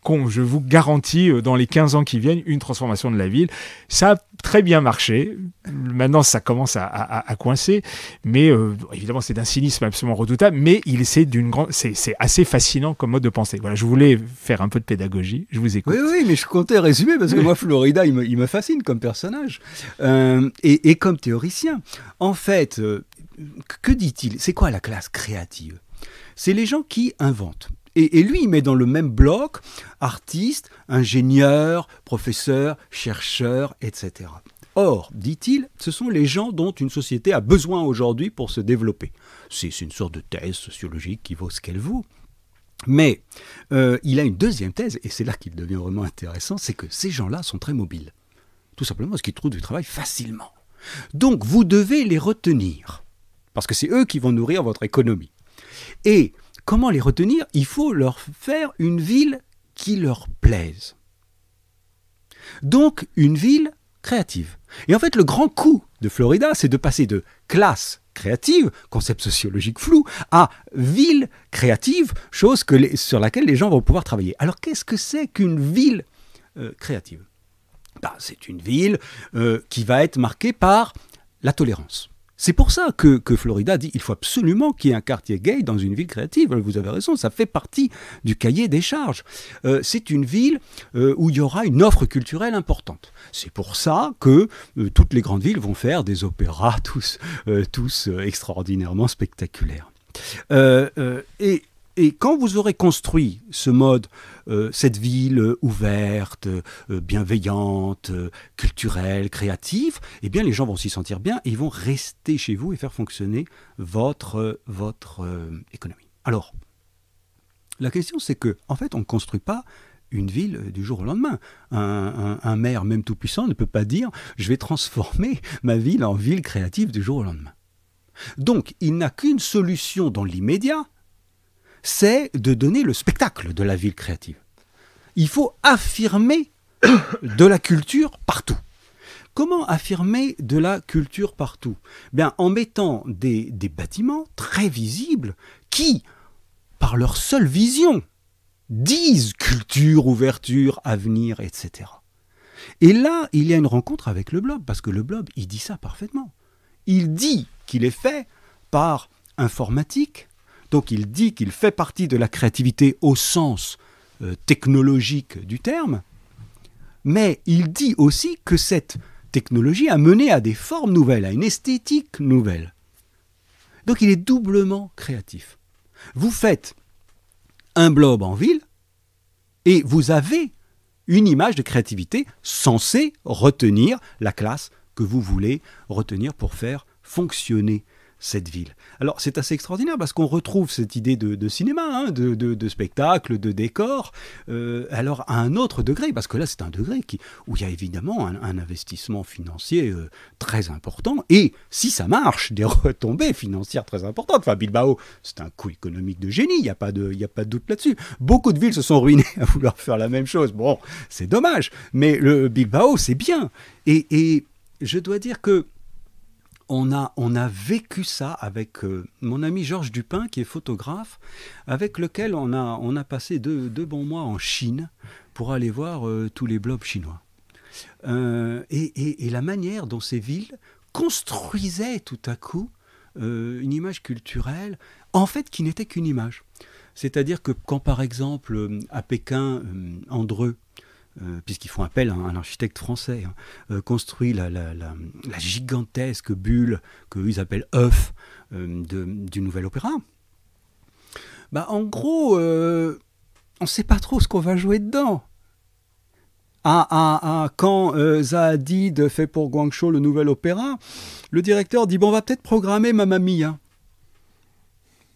garantis dans les 15 ans qui viennent une transformation de la ville. Ça a très bien marché, maintenant ça commence à coincer, mais évidemment c'est d'un cynisme absolument redoutable, mais c'est assez fascinant comme mode de pensée. Voilà, je voulais faire un peu de pédagogie, je vous écoute. Oui, mais je comptais résumer parce que moi Florida il me fascine comme personnage et comme théoricien. En fait, que dit-il? C'est quoi la classe créative? C'est les gens qui inventent. Et lui, il met dans le même bloc artistes, ingénieurs, professeurs, chercheurs, etc. Or, dit-il, ce sont les gens dont une société a besoin aujourd'hui pour se développer. C'est une sorte de thèse sociologique qui vaut ce qu'elle vaut. Mais il a une deuxième thèse, et c'est là qu'il devient vraiment intéressant, c'est que ces gens-là sont très mobiles. Tout simplement parce qu'ils trouvent du travail facilement. Donc, vous devez les retenir, parce que c'est eux qui vont nourrir votre économie. Et comment les retenir? Il faut leur faire une ville qui leur plaise. Donc, une ville créative. Et en fait, le grand coup de Florida, c'est de passer de classe créative, concept sociologique flou, à ville créative, chose sur laquelle les gens vont pouvoir travailler. Alors, qu'est-ce que c'est qu'une ville créative? C'est une ville qui va être marquée par la tolérance. C'est pour ça que Florida dit qu'il faut absolument qu'il y ait un quartier gay dans une ville créative. Vous avez raison, ça fait partie du cahier des charges. C'est une ville où il y aura une offre culturelle importante. C'est pour ça que toutes les grandes villes vont faire des opéras, tous extraordinairement spectaculaires. Et quand vous aurez construit ce mode, cette ville ouverte, bienveillante, culturelle, créative, eh bien les gens vont s'y sentir bien et ils vont rester chez vous et faire fonctionner votre économie. Alors, la question c'est que, en fait, on ne construit pas une ville du jour au lendemain. Un maire, même tout puissant, ne peut pas dire « je vais transformer ma ville en ville créative du jour au lendemain ». Donc, il n'a qu'une solution dans l'immédiat, c'est de donner le spectacle de la ville créative. Il faut affirmer de la culture partout. Comment affirmer de la culture partout? Bien, en mettant des bâtiments très visibles qui, par leur seule vision, disent culture, ouverture, avenir, etc. Et là, il y a une rencontre avec le blob, parce que le blob, il dit ça parfaitement. Il dit qu'il est fait par informatique. Donc il dit qu'il fait partie de la créativité au sens technologique du terme, mais il dit aussi que cette technologie a mené à des formes nouvelles, à une esthétique nouvelle. Donc il est doublement créatif. Vous faites un blob en ville et vous avez une image de créativité censée retenir la classe que vous voulez retenir pour faire fonctionner cette ville. Alors c'est assez extraordinaire parce qu'on retrouve cette idée de cinéma, hein, de spectacle, de décor, alors à un autre degré, parce que là c'est un degré où il y a évidemment un investissement financier très important, et si ça marche, des retombées financières très importantes. Enfin, Bilbao, c'est un coup économique de génie, il n'y a pas de doute là-dessus. Beaucoup de villes se sont ruinées à vouloir faire la même chose. Bon, c'est dommage, mais le Bilbao, c'est bien. Et je dois dire que on a vécu ça avec mon ami Georges Dupin, qui est photographe, avec lequel on a passé deux bons mois en Chine pour aller voir tous les blobs chinois. Et la manière dont ces villes construisaient tout à coup une image culturelle, en fait, qui n'était qu'une image. C'est-à-dire que quand, par exemple, à Pékin, Andreu, puisqu'ils font appel à un architecte français, construit la gigantesque bulle qu'ils appellent œuf du Nouvel Opéra. Bah, en gros, on ne sait pas trop ce qu'on va jouer dedans. Quand Zaha Hadid fait pour Guangzhou le Nouvel Opéra, le directeur dit « Bon, on va peut-être programmer Mamma Mia ».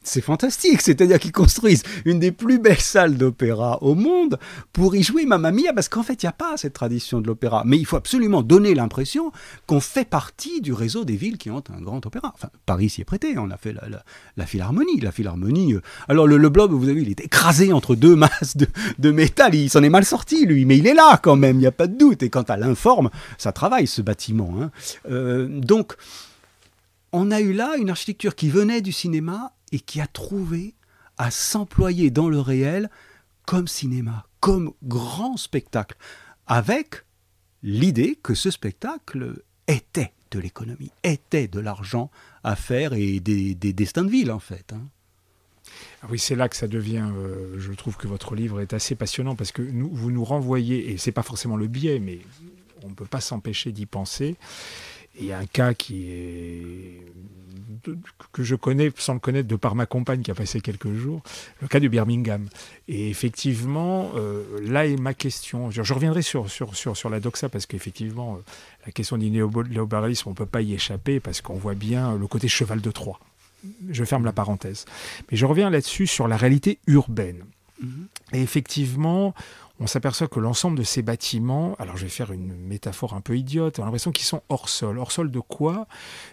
C'est fantastique, c'est-à-dire qu'ils construisent une des plus belles salles d'opéra au monde pour y jouer Mamma Mia, parce qu'en fait, il n'y a pas cette tradition de l'opéra. Mais il faut absolument donner l'impression qu'on fait partie du réseau des villes qui ont un grand opéra. Enfin, Paris s'y est prêté, on a fait la Philharmonie. La Philharmonie, alors le blob, vous avez vu, il est écrasé entre deux masses de métal, il s'en est mal sorti, lui, mais il est là quand même, il n'y a pas de doute. Et quant à l'informe, ça travaille, ce bâtiment. Hein. Donc, on a eu là une architecture qui venait du cinéma et qui a trouvé à s'employer dans le réel comme cinéma, comme grand spectacle, avec l'idée que ce spectacle était de l'économie, était de l'argent à faire et des destins de ville, en fait. Hein. Oui, c'est là que ça devient, je trouve que votre livre est assez passionnant, parce que vous nous renvoyez, et c'est pas forcément le biais, mais on ne peut pas s'empêcher d'y penser. Il y a un cas que je connais sans le connaître de par ma compagne qui a passé quelques jours, le cas de Birmingham. Et effectivement, là est ma question. Je reviendrai sur la doxa, parce qu'effectivement, la question du néolibéralisme, on ne peut pas y échapper, parce qu'on voit bien le côté cheval de Troie. Je ferme la parenthèse. Mais je reviens là-dessus sur la réalité urbaine. Et effectivement, on s'aperçoit que l'ensemble de ces bâtiments, alors je vais faire une métaphore un peu idiote, on a l'impression qu'ils sont hors sol. Hors sol de quoi?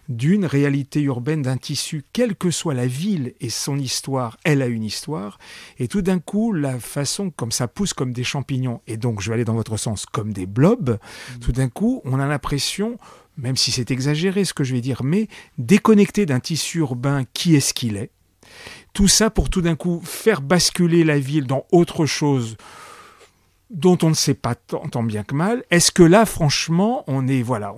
D'une réalité urbaine, d'un tissu, quelle que soit la ville et son histoire, elle a une histoire. Et tout d'un coup, la façon comme ça pousse comme des champignons, et donc je vais aller dans votre sens, comme des blobs, tout d'un coup, on a l'impression, même si c'est exagéré ce que je vais dire, mais déconnecté d'un tissu urbain qui est ce qu'il est. Tout ça pour tout d'un coup faire basculer la ville dans autre chose dont on ne sait pas tant bien que mal. Est-ce que là, franchement, on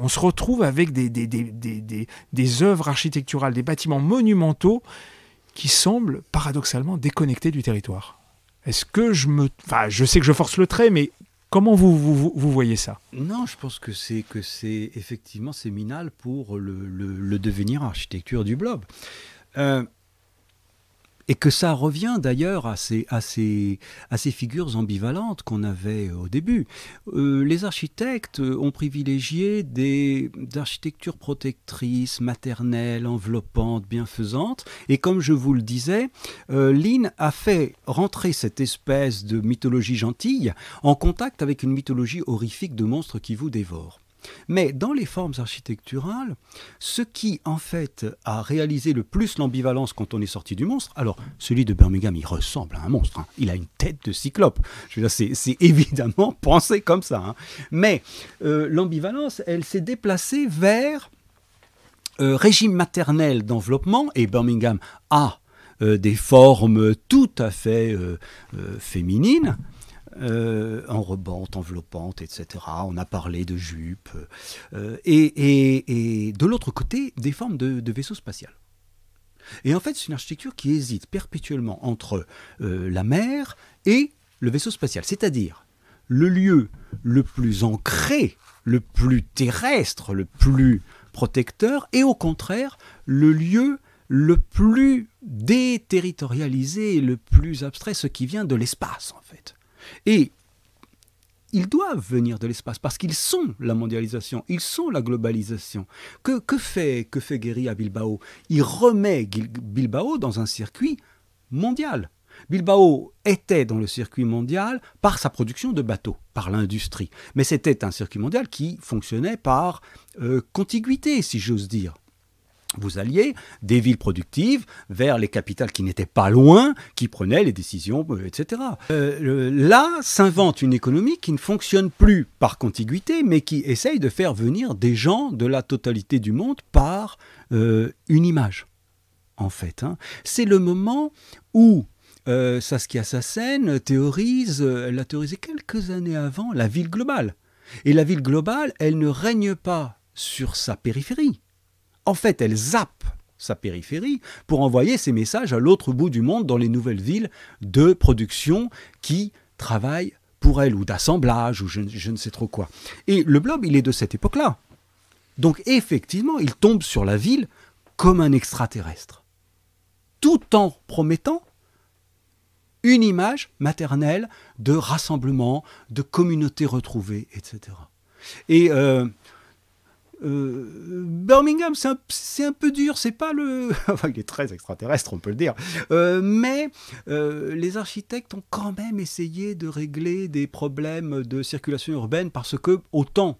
se retrouve avec des œuvres architecturales, des bâtiments monumentaux qui semblent paradoxalement déconnectés du territoire? Est-ce que je sais que je force le trait, mais comment vous voyez ça? Non, je pense que c'est effectivement séminal pour le devenir architecture du blob. Et que ça revient d'ailleurs à ces figures ambivalentes qu'on avait au début. Les architectes ont privilégié des architectures protectrices, maternelles, enveloppantes, bienfaisantes. Et comme je vous le disais, Lynn a fait rentrer cette espèce de mythologie gentille en contact avec une mythologie horrifique de monstres qui vous dévorent. Mais dans les formes architecturales, ce qui en fait a réalisé le plus l'ambivalence quand on est sorti du monstre, alors celui de Birmingham, il ressemble à un monstre, hein. Il a une tête de cyclope, je veux dire, c'est évidemment pensé comme ça, hein. Mais l'ambivalence, elle s'est déplacée vers régime maternel d'enveloppement, et Birmingham a des formes tout à fait féminines, enrobantes, enveloppantes, etc. On a parlé de jupes. Et de l'autre côté, des formes de vaisseaux spatials. Et en fait, c'est une architecture qui hésite perpétuellement entre la mer et le vaisseau spatial, c'est-à-dire le lieu le plus ancré, le plus terrestre, le plus protecteur, et au contraire, le lieu le plus déterritorialisé, le plus abstrait, ce qui vient de l'espace, en fait. Et ils doivent venir de l'espace parce qu'ils sont la mondialisation, ils sont la globalisation. Que fait Guéry à Bilbao? Il remet Bilbao dans un circuit mondial. Bilbao était dans le circuit mondial par sa production de bateaux, par l'industrie. Mais c'était un circuit mondial qui fonctionnait par contiguïté, si j'ose dire. Vous alliez des villes productives vers les capitales qui n'étaient pas loin, qui prenaient les décisions, etc. Là s'invente une économie qui ne fonctionne plus par contiguïté, mais qui essaye de faire venir des gens de la totalité du monde par une image, en fait. C'est le moment où Saskia Sassen elle l'a théorisé quelques années avant, la ville globale. Et la ville globale, elle ne règne pas sur sa périphérie. En fait, elle zappe sa périphérie pour envoyer ses messages à l'autre bout du monde dans les nouvelles villes de production qui travaillent pour elle, ou d'assemblage, ou je ne sais trop quoi. Et le blob, il est de cette époque-là. Donc effectivement, il tombe sur la ville comme un extraterrestre, tout en promettant une image maternelle de rassemblement, de communauté retrouvée, etc. Et Birmingham, c'est un peu dur, c'est pas le... Enfin, il est très extraterrestre, on peut le dire. Mais les architectes ont quand même essayé de régler des problèmes de circulation urbaine parce que, autant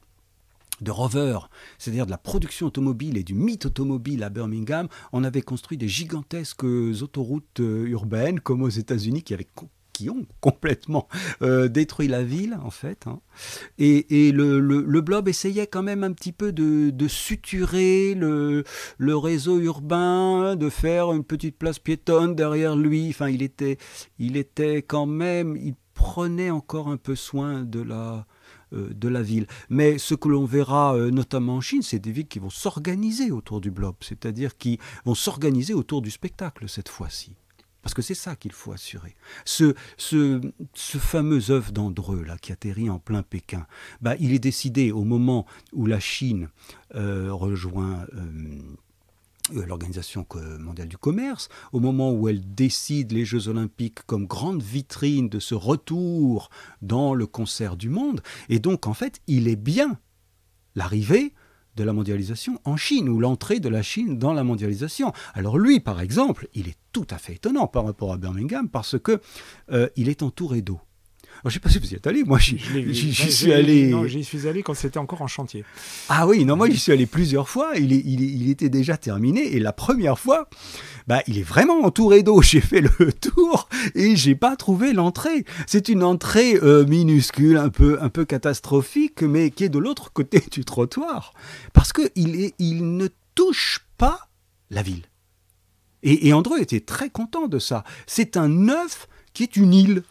de rover, c'est-à-dire de la production automobile et du mythe automobile à Birmingham, on avait construit des gigantesques autoroutes urbaines, comme aux États-Unis, qui ont complètement détruit la ville, en fait. Et le blob essayait quand même un petit peu de suturer le réseau urbain, de faire une petite place piétonne derrière lui. Enfin, il était quand même... Il prenait encore un peu soin de la ville. Mais ce que l'on verra notamment en Chine, c'est des villes qui vont s'organiser autour du blob, c'est-à-dire qui vont s'organiser autour du spectacle cette fois-ci. Parce que c'est ça qu'il faut assurer. Ce fameux œuf d'Andreu là, qui atterrit en plein Pékin, il est décidé au moment où la Chine rejoint l'Organisation mondiale du commerce, au moment où elle décide les Jeux olympiques comme grande vitrine de ce retour dans le concert du monde. Et donc, en fait, il est bien l'arrivée de la mondialisation en Chine, ou l'entrée de la Chine dans la mondialisation. Alors lui, par exemple, il est tout à fait étonnant par rapport à Birmingham, parce que il est entouré d'eau. Alors, je ne sais pas si vous y êtes allé, moi j'y suis allé... Non, j'y suis allé quand c'était encore en chantier. Ah oui, non, moi j'y suis allé plusieurs fois, il était déjà terminé, et la première fois, il est vraiment entouré d'eau. J'ai fait le tour et j'ai pas trouvé l'entrée. C'est une entrée minuscule, un peu catastrophique, mais qui est de l'autre côté du trottoir, parce qu'il ne touche pas la ville. Et Andreu était très content de ça. C'est un œuf qui est une île.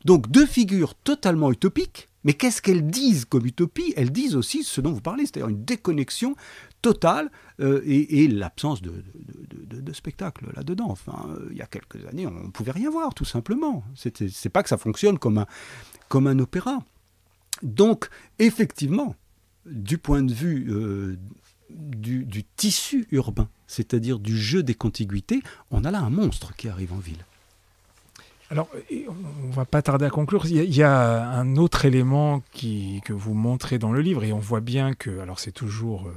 Donc deux figures totalement utopiques, mais qu'est-ce qu'elles disent comme utopie? Elles disent aussi ce dont vous parlez, c'est-à-dire une déconnexion totale et l'absence de spectacle là-dedans. Enfin, il y a quelques années, on ne pouvait rien voir, tout simplement. C'est pas que ça fonctionne comme un opéra. Donc, effectivement, du point de vue du tissu urbain, c'est-à-dire du jeu des contiguïtés, on a là un monstre qui arrive en ville. Alors, on ne va pas tarder à conclure. Il y a un autre élément que vous montrez dans le livre, et on voit bien que, alors c'est toujours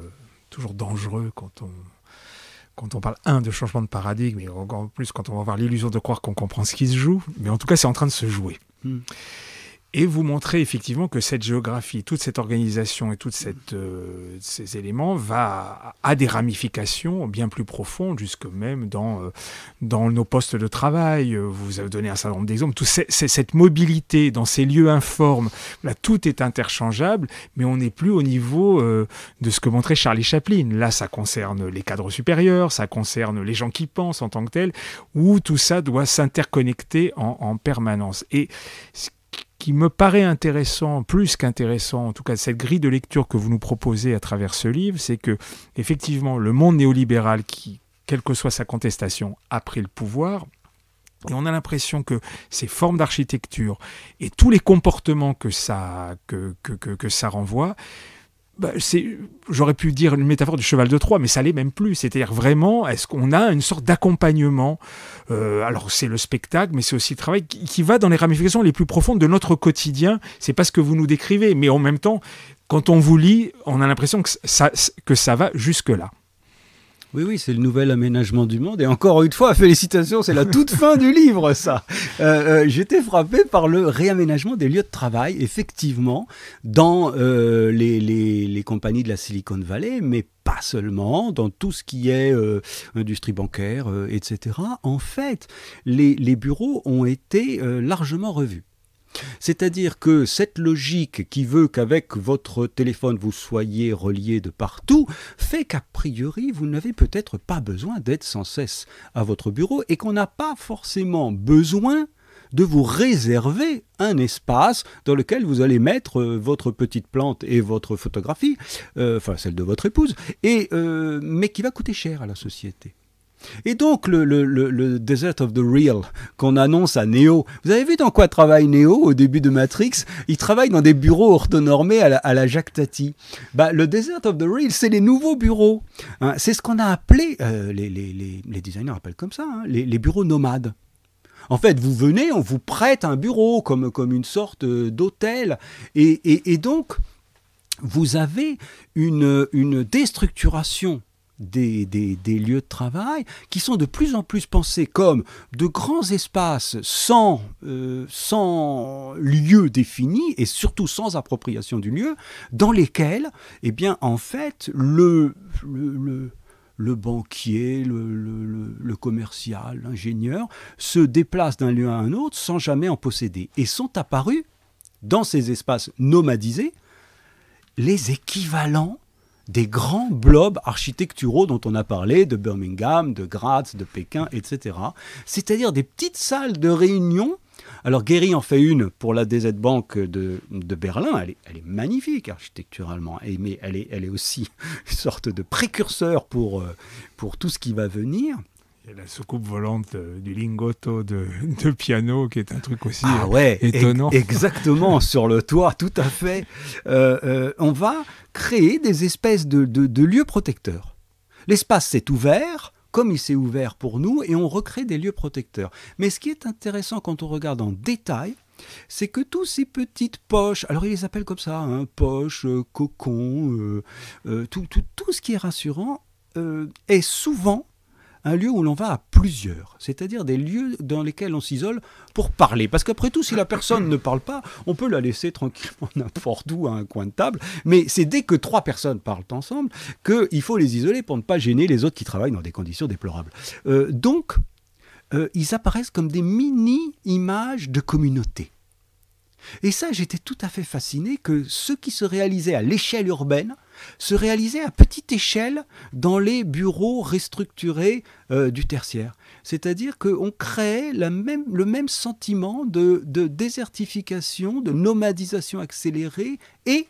dangereux quand on parle, de changement de paradigme, et en plus quand on va avoir l'illusion de croire qu'on comprend ce qui se joue, mais en tout cas c'est en train de se jouer. Et vous montrez effectivement que cette géographie, toute cette organisation et tous ces éléments a des ramifications bien plus profondes, jusque même dans nos postes de travail. Vous avez donné un certain nombre d'exemples. Cette mobilité dans ces lieux informes, là, tout est interchangeable, mais on n'est plus au niveau de ce que montrait Charlie Chaplin. Là, ça concerne les cadres supérieurs, ça concerne les gens qui pensent en tant que tels, où tout ça doit s'interconnecter en permanence. Et qui me paraît intéressant, plus qu'intéressant, en tout cas cette grille de lecture que vous nous proposez à travers ce livre, c'est que effectivement le monde néolibéral qui quelle que soit sa contestation, a pris le pouvoir. Et on a l'impression que ces formes d'architecture et tous les comportements que ça renvoie, j'aurais pu dire une métaphore du cheval de Troie, mais ça l'est même plus. C'est-à-dire vraiment, est-ce qu'on a une sorte d'accompagnement alors c'est le spectacle, mais c'est aussi le travail qui va dans les ramifications les plus profondes de notre quotidien. C'est pas ce que vous nous décrivez, mais en même temps, quand on vous lit, on a l'impression que ça va jusque-là. Oui, oui, c'est le nouvel aménagement du monde. Et encore une fois, félicitations, c'est la toute fin du livre, ça. J'étais frappé par le réaménagement des lieux de travail, effectivement, dans les compagnies de la Silicon Valley, mais pas seulement, dans tout ce qui est industrie bancaire, etc. En fait, les bureaux ont été largement revus. C'est-à-dire que cette logique qui veut qu'avec votre téléphone vous soyez relié de partout fait qu'a priori vous n'avez peut-être pas besoin d'être sans cesse à votre bureau et qu'on n'a pas forcément besoin de vous réserver un espace dans lequel vous allez mettre votre petite plante et votre photographie, enfin celle de votre épouse, mais qui va coûter cher à la société. Et donc le Desert of the Real qu'on annonce à Neo, vous avez vu dans quoi travaille Neo au début de Matrix? Il travaille dans des bureaux orthonormés à la Jacques Tati. Le Desert of the Real, c'est les nouveaux bureaux. Hein, c'est ce qu'on a appelé, les designers appellent comme ça, hein, les bureaux nomades. En fait, vous venez, on vous prête un bureau comme une sorte d'hôtel. Et donc, vous avez une déstructuration des lieux de travail qui sont de plus en plus pensés comme de grands espaces sans lieu défini et surtout sans appropriation du lieu, dans lesquels, eh bien, en fait, le banquier, le commercial, l'ingénieur se déplacent d'un lieu à un autre sans jamais en posséder. Et sont apparus, dans ces espaces nomadisés, les équivalents des grands blobs architecturaux dont on a parlé, de Birmingham, de Graz, de Pékin, etc. C'est-à-dire des petites salles de réunion. Alors Gehry en fait une pour la DZ Bank de Berlin, elle est magnifique architecturalement, mais elle est aussi une sorte de précurseur pour tout ce qui va venir. Il y a la soucoupe volante du lingotto de piano qui est un truc aussi étonnant. Exactement, sur le toit, tout à fait. On va créer des espèces de lieux protecteurs. L'espace s'est ouvert, comme il s'est ouvert pour nous, et on recrée des lieux protecteurs. Mais ce qui est intéressant quand on regarde en détail, c'est que tous ces petites poches, alors ils les appellent comme ça, hein, poches, cocons, tout ce qui est rassurant est souvent un lieu où l'on va à plusieurs, c'est-à-dire des lieux dans lesquels on s'isole pour parler. Parce qu'après tout, si la personne ne parle pas, on peut la laisser tranquillement n'importe où à un coin de table, mais c'est dès que 3 personnes parlent ensemble qu'il faut les isoler pour ne pas gêner les autres qui travaillent dans des conditions déplorables. Donc, ils apparaissent comme des mini-images de communauté. Et ça, j'étais tout à fait fasciné que ce qui se réalisait à l'échelle urbaine se réalisait à petite échelle dans les bureaux restructurés du tertiaire. C'est-à-dire qu'on créait le même sentiment de désertification, de nomadisation accélérée et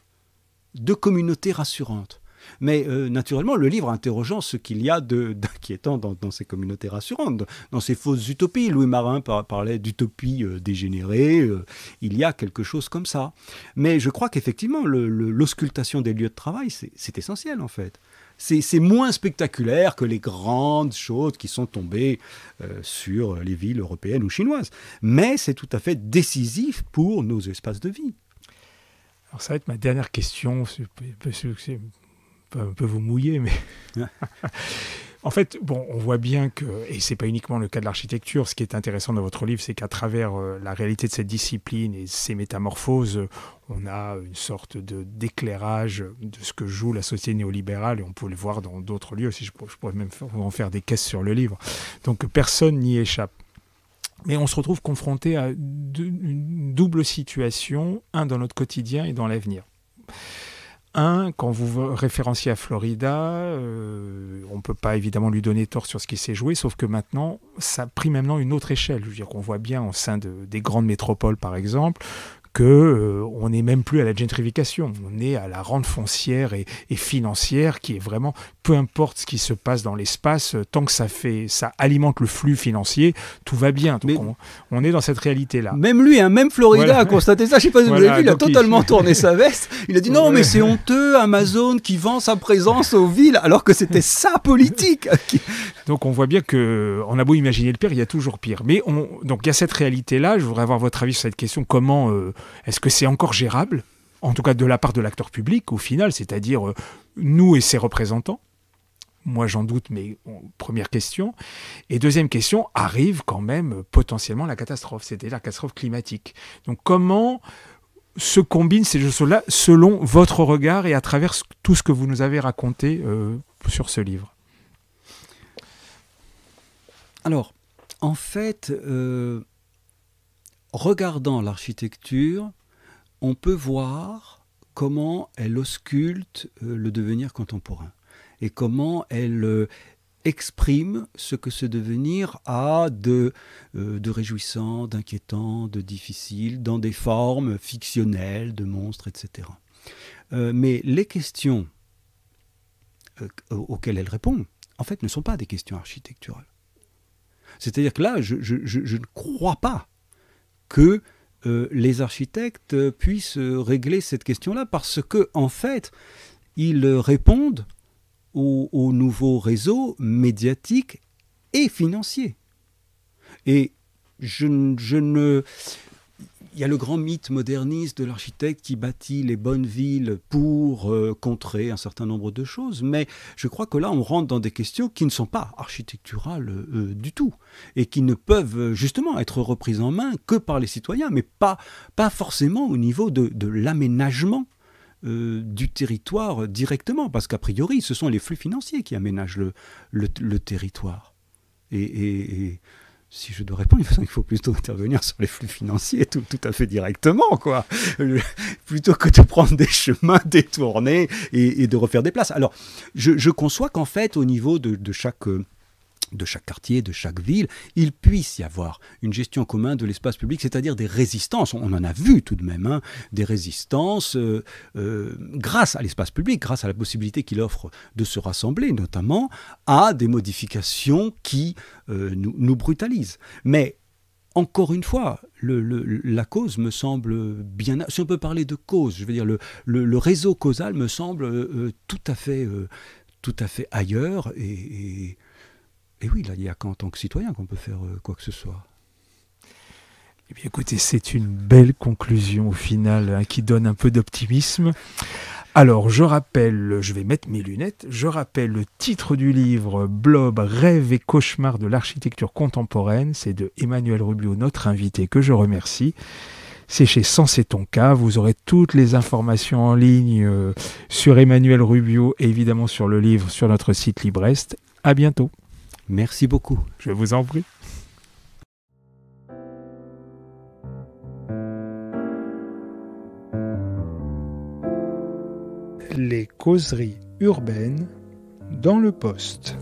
de communauté rassurante. Mais naturellement, le livre interrogeant ce qu'il y a d'inquiétant dans ces communautés rassurantes, dans ces fausses utopies. Louis Marin parlait d'utopie dégénérée, il y a quelque chose comme ça. Mais je crois qu'effectivement, l'auscultation des lieux de travail, c'est essentiel en fait. C'est moins spectaculaire que les grandes choses qui sont tombées sur les villes européennes ou chinoises. Mais c'est tout à fait décisif pour nos espaces de vie. Alors ça va être ma dernière question, un peu vous mouiller, mais en fait, bon, on voit bien que, et c'est pas uniquement le cas de l'architecture, ce qui est intéressant dans votre livre, c'est qu'à travers la réalité de cette discipline et ses métamorphoses, on a une sorte d'éclairage de ce que joue la société néolibérale, et on peut le voir dans d'autres lieux, je pourrais même en faire des caisses sur le livre. Donc personne n'y échappe. Mais on se retrouve confronté à une double situation, dans notre quotidien et dans l'avenir. Quand vous référenciez à Florida, on ne peut pas évidemment lui donner tort sur ce qui s'est joué, sauf que maintenant, ça a pris maintenant une autre échelle. Je veux dire qu'on voit bien au sein des grandes métropoles, par exemple, on n'est même plus à la gentrification, on est à la rente foncière et financière qui est vraiment, peu importe ce qui se passe dans l'espace, tant que ça alimente le flux financier, tout va bien. Donc on est dans cette réalité-là. Même lui, même Florida a constaté ça, je ne sais pas si vous l'avez vu, il a totalement tourné sa veste, il a dit non mais c'est honteux, Amazon qui vend sa présence aux villes, alors que c'était sa politique. Donc on voit bien qu'on a beau imaginer le pire, il y a toujours pire. Mais donc il y a cette réalité-là, je voudrais avoir votre avis sur cette question, comment est-ce que c'est encore gérable, en tout cas de la part de l'acteur public au final, c'est-à-dire nous et ses représentants? Moi j'en doute, mais première question. Et deuxième question, arrive quand même potentiellement la catastrophe, c'est-à-dire la catastrophe climatique. Donc comment se combinent ces deux choses-là selon votre regard et à travers tout ce que vous nous avez raconté sur ce livre? Alors, en fait, regardant l'architecture, on peut voir comment elle ausculte le devenir contemporain et comment elle exprime ce que ce devenir a de réjouissant, d'inquiétant, de difficile, dans des formes fictionnelles, de monstres, etc. Mais les questions auxquelles elle répond, en fait, ne sont pas des questions architecturales. C'est-à-dire que là, je ne crois pas que les architectes puissent régler cette question-là parce que, en fait, ils répondent aux nouveaux réseaux médiatiques et financiers. Et il y a le grand mythe moderniste de l'architecte qui bâtit les bonnes villes pour contrer un certain nombre de choses, mais je crois que là on rentre dans des questions qui ne sont pas architecturales du tout et qui ne peuvent justement être reprises en main que par les citoyens, mais pas forcément au niveau de l'aménagement du territoire directement, parce qu'a priori ce sont les flux financiers qui aménagent le territoire. Et si je dois répondre, il faut plutôt intervenir sur les flux financiers tout à fait directement, quoi. Plutôt que de prendre des chemins détournés et de refaire des places. Alors, je conçois qu'en fait, au niveau de chaque quartier, de chaque ville, il puisse y avoir une gestion commune de l'espace public, c'est-à-dire des résistances. On en a vu tout de même, des résistances grâce à l'espace public, grâce à la possibilité qu'il offre de se rassembler, notamment à des modifications qui nous brutalisent. Mais encore une fois, la cause me semble bien... Si on peut parler de cause, je veux dire, le réseau causal me semble tout à fait ailleurs et oui, là, il n'y a qu'en tant que citoyen qu'on peut faire quoi que ce soit. Eh bien, écoutez, c'est une belle conclusion au final qui donne un peu d'optimisme. Alors, je vais mettre mes lunettes, je rappelle le titre du livre « Blob, rêve et cauchemar de l'architecture contemporaine ». C'est de Emmanuel Rubio, notre invité, que je remercie. C'est chez Sens et Tonka. Vous aurez toutes les informations en ligne sur Emmanuel Rubio et évidemment sur le livre sur notre site Librest. À bientôt. Merci beaucoup. Je vous en prie. Les causeries urbaines dans le Poste.